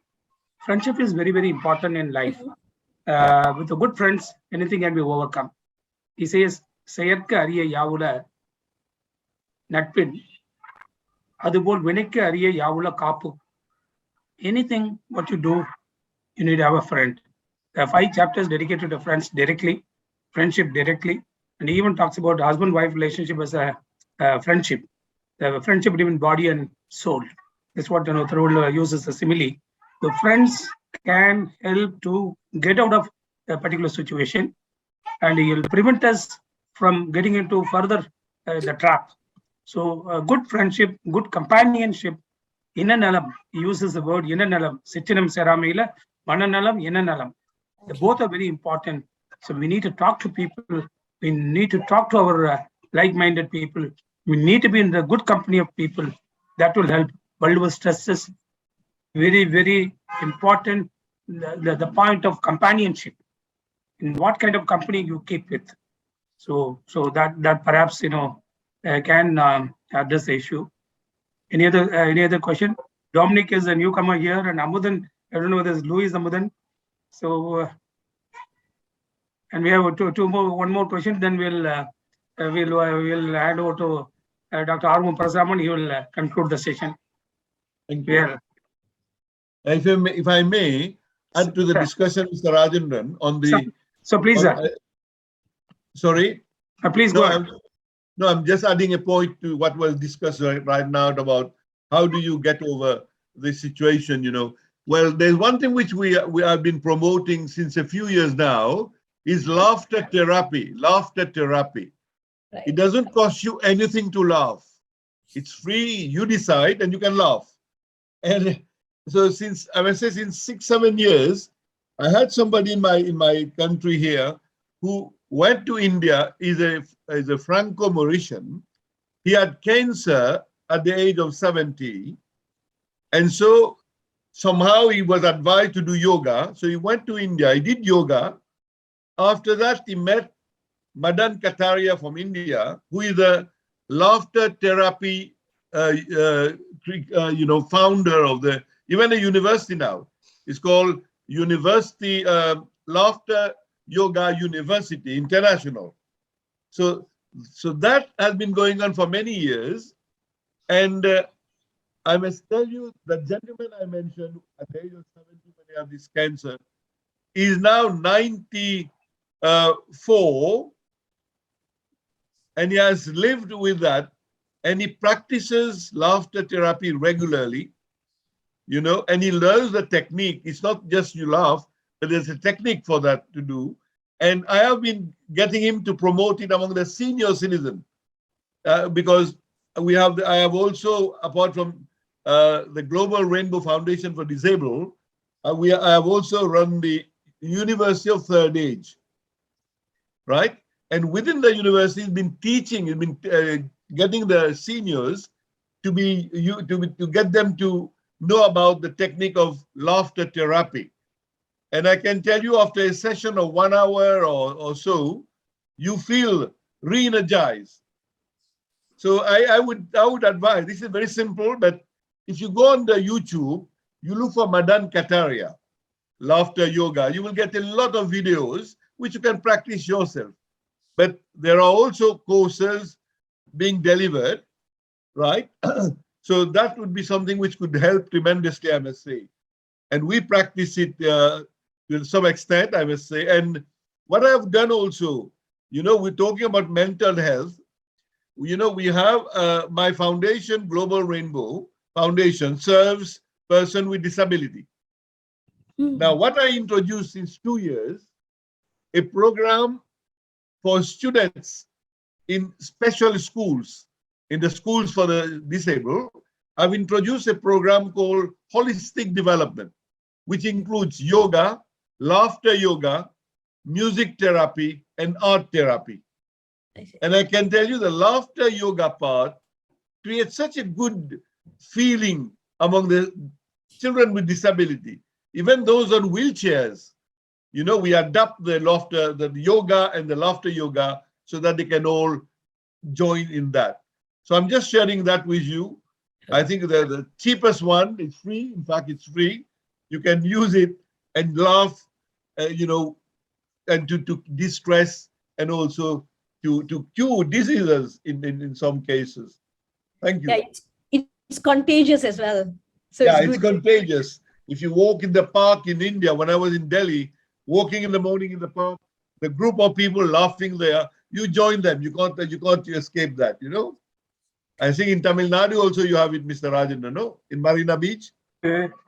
Friendship is very, very important in life. With the good friends, anything can be overcome. He says, "Sayakka ariya yavula natpin, adubol vinekka ariya yavula kapu." Anything what you do, you need to have a friend. There are 5 chapters dedicated to friends directly, friendship directly, and he even talks about husband-wife relationship as a friendship. The friendship between body and soul. That's what Thirukkural uses a simile. The friends can help to get out of a particular situation, and he will prevent us from getting into further the trap. So, good friendship, good companionship. Inanalam, he uses the word inanalam, Sitchinam Seramila, Mananalam, inanalam. Both are very important. So we need to talk to people. We need to talk to our like-minded people. We need to be in the good company of people. That will help. Valluvar stresses very, very important the point of companionship. In what kind of company you keep with. So that perhaps can address the issue. Any other question? Dominic is a newcomer here, and Amudan, I don't know whether it's Louis Amudan. So, and we have one more question. Then we'll hand over to Dr. Armu Prasraman. He will conclude the session. Thank you. If I may add to the discussion, Mr. Rajendran, on the. So please, sorry. Please go ahead. I'm just adding a point to what was discussed right now about how do you get over this situation, Well, there's one thing which we have been promoting since a few years now is laughter therapy. Laughter therapy. Right. It doesn't cost you anything to laugh. It's free. You decide, and you can laugh. And so, since I would say since 6-7 years, I had somebody in my country here who went to India. Is a Franco-Mauritian. He had cancer at the age of 70, and so somehow he was advised to do yoga. So he went to India. He did yoga. After that, he met Madan Kataria from India, who is a laughter therapy, founder of even a university now. It's called University Laughter Yoga University International. So that has been going on for many years, and I must tell you, the gentleman I mentioned at the age of 70 when he had this cancer is now 94, and he has lived with that, and he practices laughter therapy regularly, and he learns the technique. It's not just you laugh, but there's a technique for that to do. And I have been getting him to promote it among the senior citizens because I have also, apart from the Global Rainbow Foundation for Disabled, I have also run the University of Third Age, right? And within the university, he's been teaching, getting the seniors to get them to know about the technique of laughter therapy. And I can tell you, after a session of 1 hour or so, you feel re-energized. So I would advise, this is very simple, but if you go on the YouTube, you look for Madan Kataria, laughter yoga, you will get a lot of videos which you can practice yourself. But there are also courses being delivered, right? So that would be something which could help tremendously, I must say. And we practice it to some extent, I must say. And what I've done also, we're talking about mental health. We have my foundation, Global Rainbow Foundation, serves person with disability. Now, what I introduced since 2 years, a program for students in special schools, in the schools for the disabled. I've introduced a program called Holistic Development, which includes yoga, laughter yoga, music therapy, and art therapy. And I can tell you the laughter yoga part creates such a good feeling among the children with disability, even those on wheelchairs. We adapt the yoga and the laughter yoga so that they can all join in that. So I'm just sharing that with you. I think the cheapest one is free. In fact, it's free. You can use it and laugh, and to de-stress and also to cure diseases in some cases. Thank you. Yeah, it's contagious as well. So yeah, it's it's contagious. If you walk in the park in India, when I was in Delhi, walking in the morning in the park, the group of people laughing there, you join them. You can't escape that, I think in Tamil Nadu also you have it, Mr. Rajendra, no? In Marina Beach?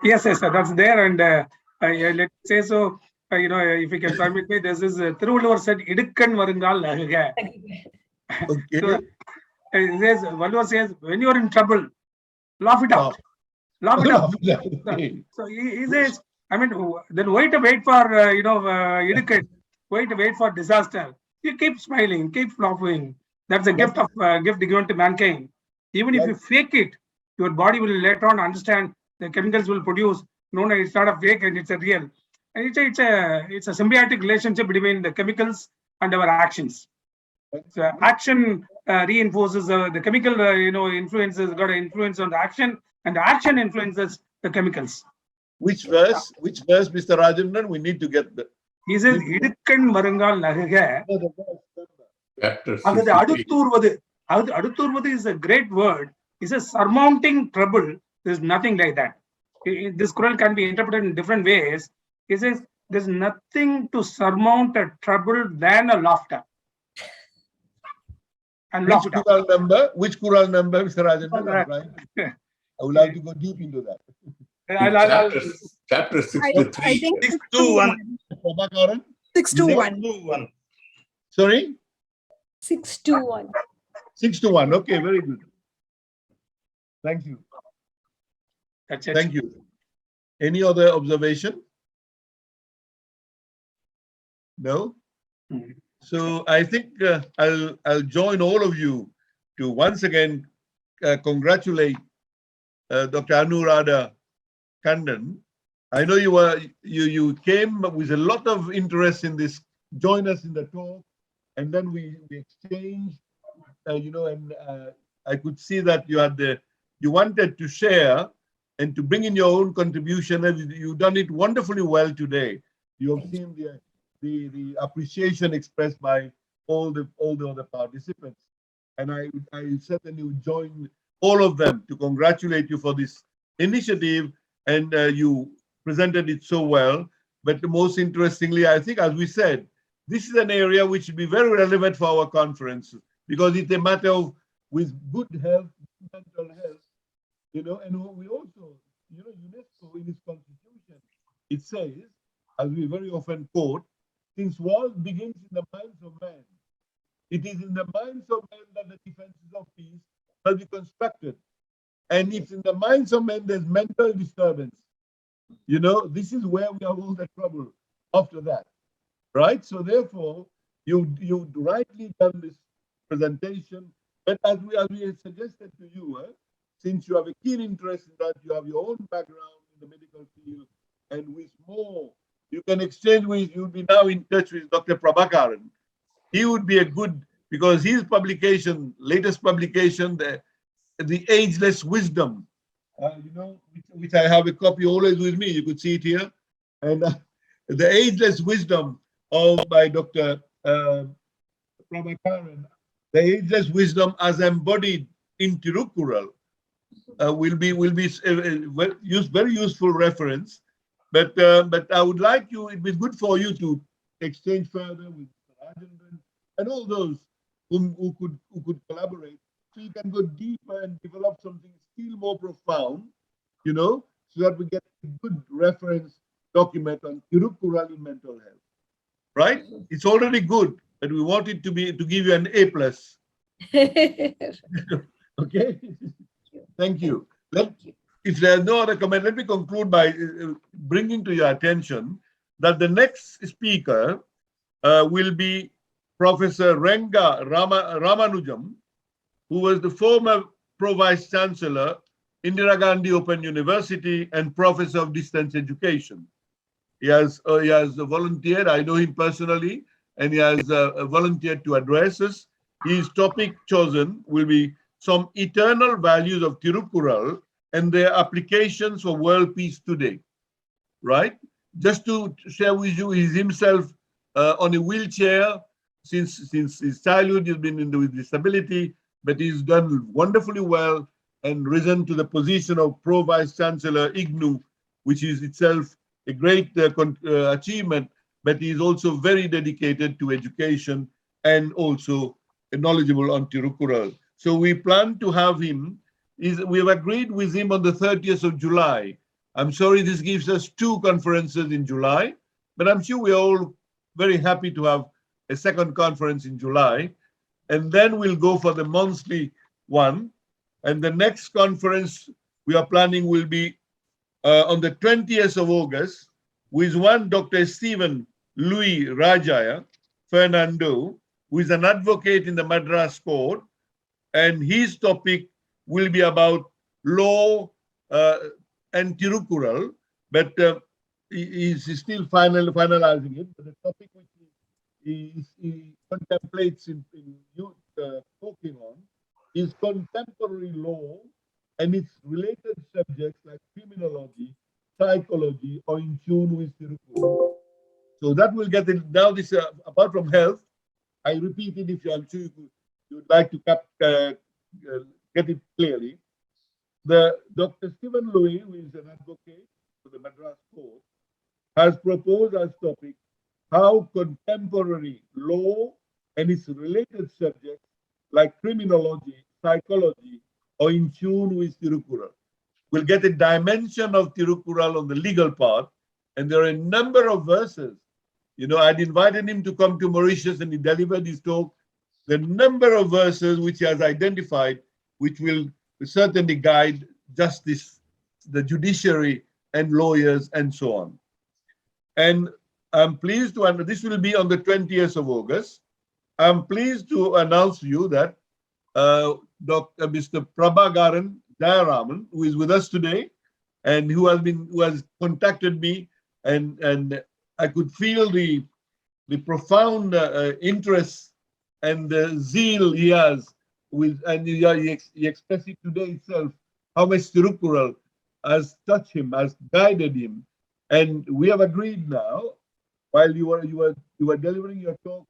Yes, that's there. And let's say so, if you can permit me, this is Thirukkural said, Idukkan varungal naguga. Okay. So, Valva says, when you're in trouble, laugh it out. Laugh it out. So he says, then wait for, Idukkan, wait for disaster. You keep smiling, keep laughing. That's a gift given to mankind. Even if you fake it, your body will later on understand the chemicals will produce. No, it's not a fake and it's a real. And it's a symbiotic relationship between the chemicals and our actions. So action reinforces the chemical, influences got an influence on the action, and the action influences the chemicals. Which verse, Mr. Rajendran? We need to get the. He says, "Idukkan varungal naguga." Adutturvadu is a great word. He says, surmounting trouble. There's nothing like that. This Quran can be interpreted in different ways. He says, there's nothing to surmount a trouble than a laughter. And Which Quran number, Mr. Rajendran? Right. I would like to go deep into that. Chapter 6 I to 3. think 6 to 1. Prabhakaran? 6 to 1. 6 to 1. Sorry? 6 to 1. 6 to 1. Okay, very good. Thank you. That's it. Thank you. Any other observation? No? Mhm. So I think I'll join all of you to once again congratulate Dr. Anuradha Kandan. I know you came with a lot of interest in this. Join us in the talk, and then we exchanged. And I could see that you wanted to share and to bring in your own contribution, and you've done it wonderfully well today. You have seen the appreciation expressed by all the other participants, and I certainly would join all of them to congratulate you for this initiative, and you presented it so well. But most interestingly, I think, as we said, this is an area which will be very relevant for our conference, because it's a matter of with good health, mental health, and we also, UNESCO in its constitution, it says, as we very often quote, since war begins in the minds of men, it is in the minds of men that the defenses of peace shall be constructed. And if in the minds of men there's mental disturbance, this is where we have all the trouble after that, right? So therefore, you rightly done this presentation, but as we had suggested to you, since you have a keen interest in that, you have your own background in the medical field, and with more, you can exchange with, you'll be now in touch with Dr. Prabhakaran. He would be a good, because his publication, latest publication, the Ageless Wisdom, which I have a copy always with me, you could see it here, and the Ageless Wisdom by Dr. Prabhakaran, the Ageless Wisdom as embodied in Tirukkural, will be very useful reference. But I would like you, it'd be good for you to exchange further with Rajendran and all those who could collaborate, so you can go deeper and develop something still more profound, so that we get a good reference document on Tirukkural in mental health. Right? It's already good, but we want it to give you an A+. Okay? Thank you. If there are no other comment, let me conclude by bringing to your attention that the next speaker will be Professor Renga Ramanujam, who was the former Pro-Vice Chancellor, Indira Gandhi Open University, and Professor of Distance Education. He has volunteered, I know him personally, and he has volunteered to address us. His topic chosen will be some eternal values of Tirukkural and their applications for world peace today, right? Just to share with you, he's himself on a wheelchair since his childhood. He's been with disability, but he's done wonderfully well and risen to the position of Pro-Vice Chancellor IGNU, which is itself a great achievement, but he is also very dedicated to education and also knowledgeable on Tirukkural. So we plan to have him. We have agreed with him on the 30th of July. I'm sorry this gives us 2 conferences in July, but I'm sure we're all very happy to have a second conference in July. And then we'll go for the monthly one. And the next conference we are planning will be on the 20th of August, with one Dr. Stephen Louis Rajaya Fernando, who is an advocate in the Madras Court, and his topic will be about law and Tirukkural, but he's still finalizing it. But the topic which he contemplates in youth talking on is contemporary law and its related subjects like criminology, psychology, or in tune with Tirukkural. So that will get it. Now this, apart from health, I repeat it if I'm sure you would like to get it clearly. The Dr. Stephen Louis, who is an advocate for the Madras Court, has proposed as topic how contemporary law and its related subjects like criminology, psychology, are in tune with Tirukkural. will get a dimension of Tirukkural on the legal part. And there are a number of verses. You know, I'd invited him to come to Mauritius and he delivered his talk. The number of verses which he has identified, which will certainly guide justice, the judiciary and lawyers and so on. And I'm pleased to, and this will be on the 20th of August. I'm pleased to announce to you that Dr. Mr. Prabhakaran Jayaraman, who is with us today, and who has contacted me, and I could feel the profound interest and the zeal he has with, and he expressed it today itself, how much Tirukkural has touched him, has guided him, and we have agreed now. While you were delivering your talk,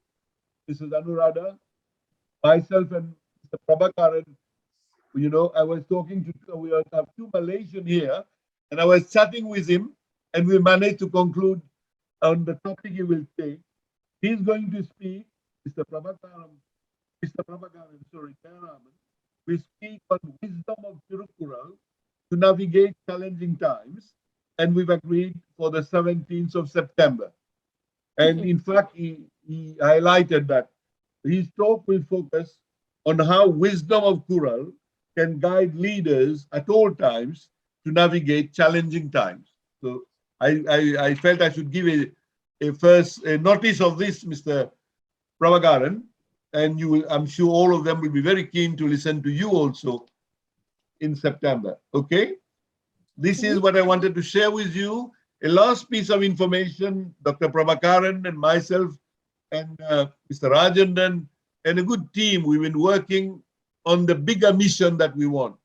Mrs. Anuradha, myself and Mr. Prabhakaran, you know, I was talking to, we have two Malaysian here, and I was chatting with him, and we managed to conclude on the topic he will take. He's going to speak, Mr. Prabhakaran, Jayaraman, will speak on wisdom of Tirukkural to navigate challenging times, and we've agreed for the 17th of September. And in fact, he highlighted that his talk will focus on how wisdom of Kural can guide leaders at all times to navigate challenging times. So I felt I should give a notice of this, Mr. Prabhakaran, and you will, I'm sure all of them will be very keen to listen to you also in September. Okay? This is what I wanted to share with you. A last piece of information, Dr. Prabhakaran and myself and Mr. Rajandan and a good team, we've been working on the bigger mission that we want.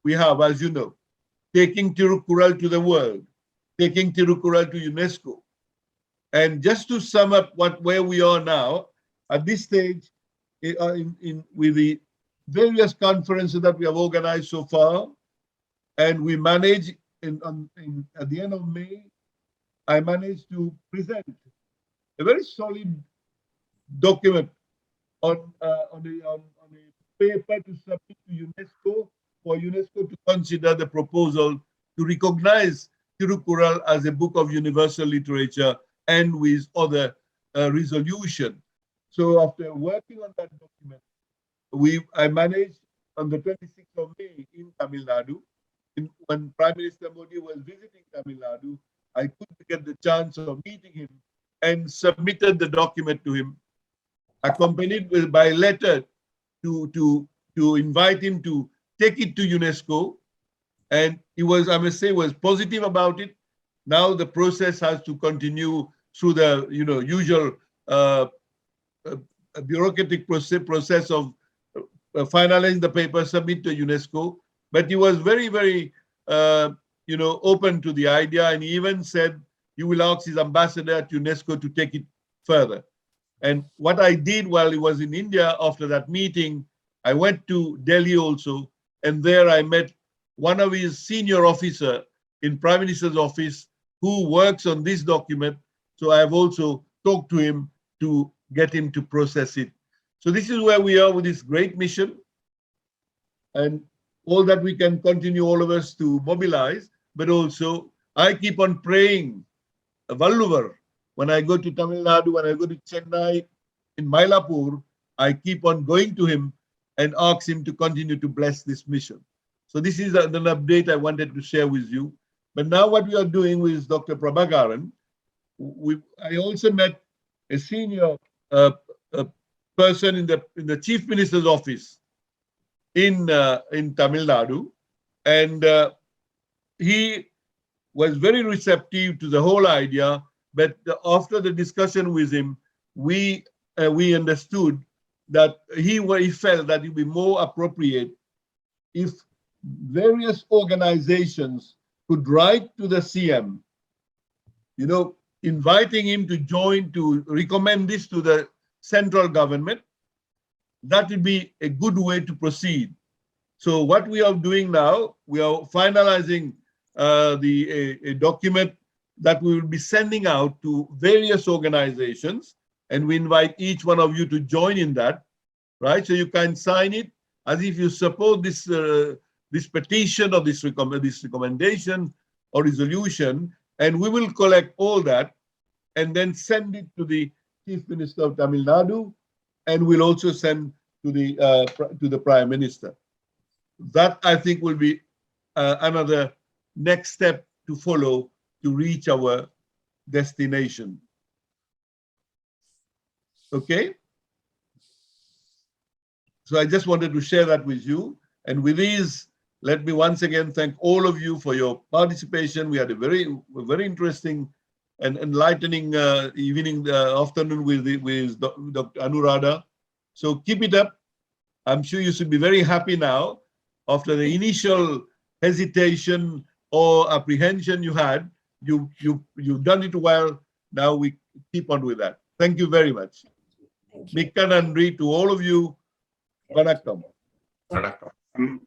We have, as you know, taking Tirukkural to the world, taking Tirukkural to UNESCO. And just to sum up where we are now, at this stage, with the various conferences that we have organized so far, and we manage at the end of May, I managed to present a very solid document on a paper to submit to UNESCO for UNESCO to consider the proposal to recognize Tirukkural as a book of universal literature and with other resolution. So after working on that document, I managed on the 26th of May in Tamil Nadu, when Prime Minister Modi was visiting Tamil Nadu, I could get the chance of meeting him and submitted the document to him, accompanied by letter to invite him to take it to UNESCO. And he was, I must say, was positive about it. Now the process has to continue through the usual bureaucratic process of finalizing the paper, submit to UNESCO. But he was very, very open to the idea, and he even said he will ask his ambassador at UNESCO to take it further. And what I did while he was in India after that meeting, I went to Delhi also, and there I met one of his senior officer in Prime Minister's office who works on this document. So I have also talked to him to get him to process it. So this is where we are with this great mission, and all that we can continue, all of us, to mobilize. But also, I keep on praying, Valluvar, when I go to Tamil Nadu, when I go to Chennai, in Mylapore, I keep on going to him and ask him to continue to bless this mission. So this is an update I wanted to share with you. But now what we are doing with Dr. Prabhakaran, I also met a senior person in the Chief Minister's office in Tamil Nadu, and he was very receptive to the whole idea. But after the discussion with him, we understood that he felt that it would be more appropriate if various organizations could write to the CM, inviting him to join, to recommend this to the central government. That would be a good way to proceed. So what we are doing now, we are finalizing a document that we will be sending out to various organizations, and we invite each one of you to join in that, right? So you can sign it as if you support this this petition or this recommendation or resolution, and we will collect all that and then send it to the Chief Minister of Tamil Nadu, and we'll also send to the Prime Minister. That, I think, will be another next step to follow to reach our destination. Okay? So I just wanted to share that with you. And with these, let me once again thank all of you for your participation. We had a very interesting and enlightening afternoon with Dr. Anuradha. So keep it up. I'm sure you should be very happy now after the initial hesitation or apprehension you had. You've done it well. Now we keep on with that. Thank you very much. Thank you. Mikka Nandri to all of you. Vanakkam. Vanakkam.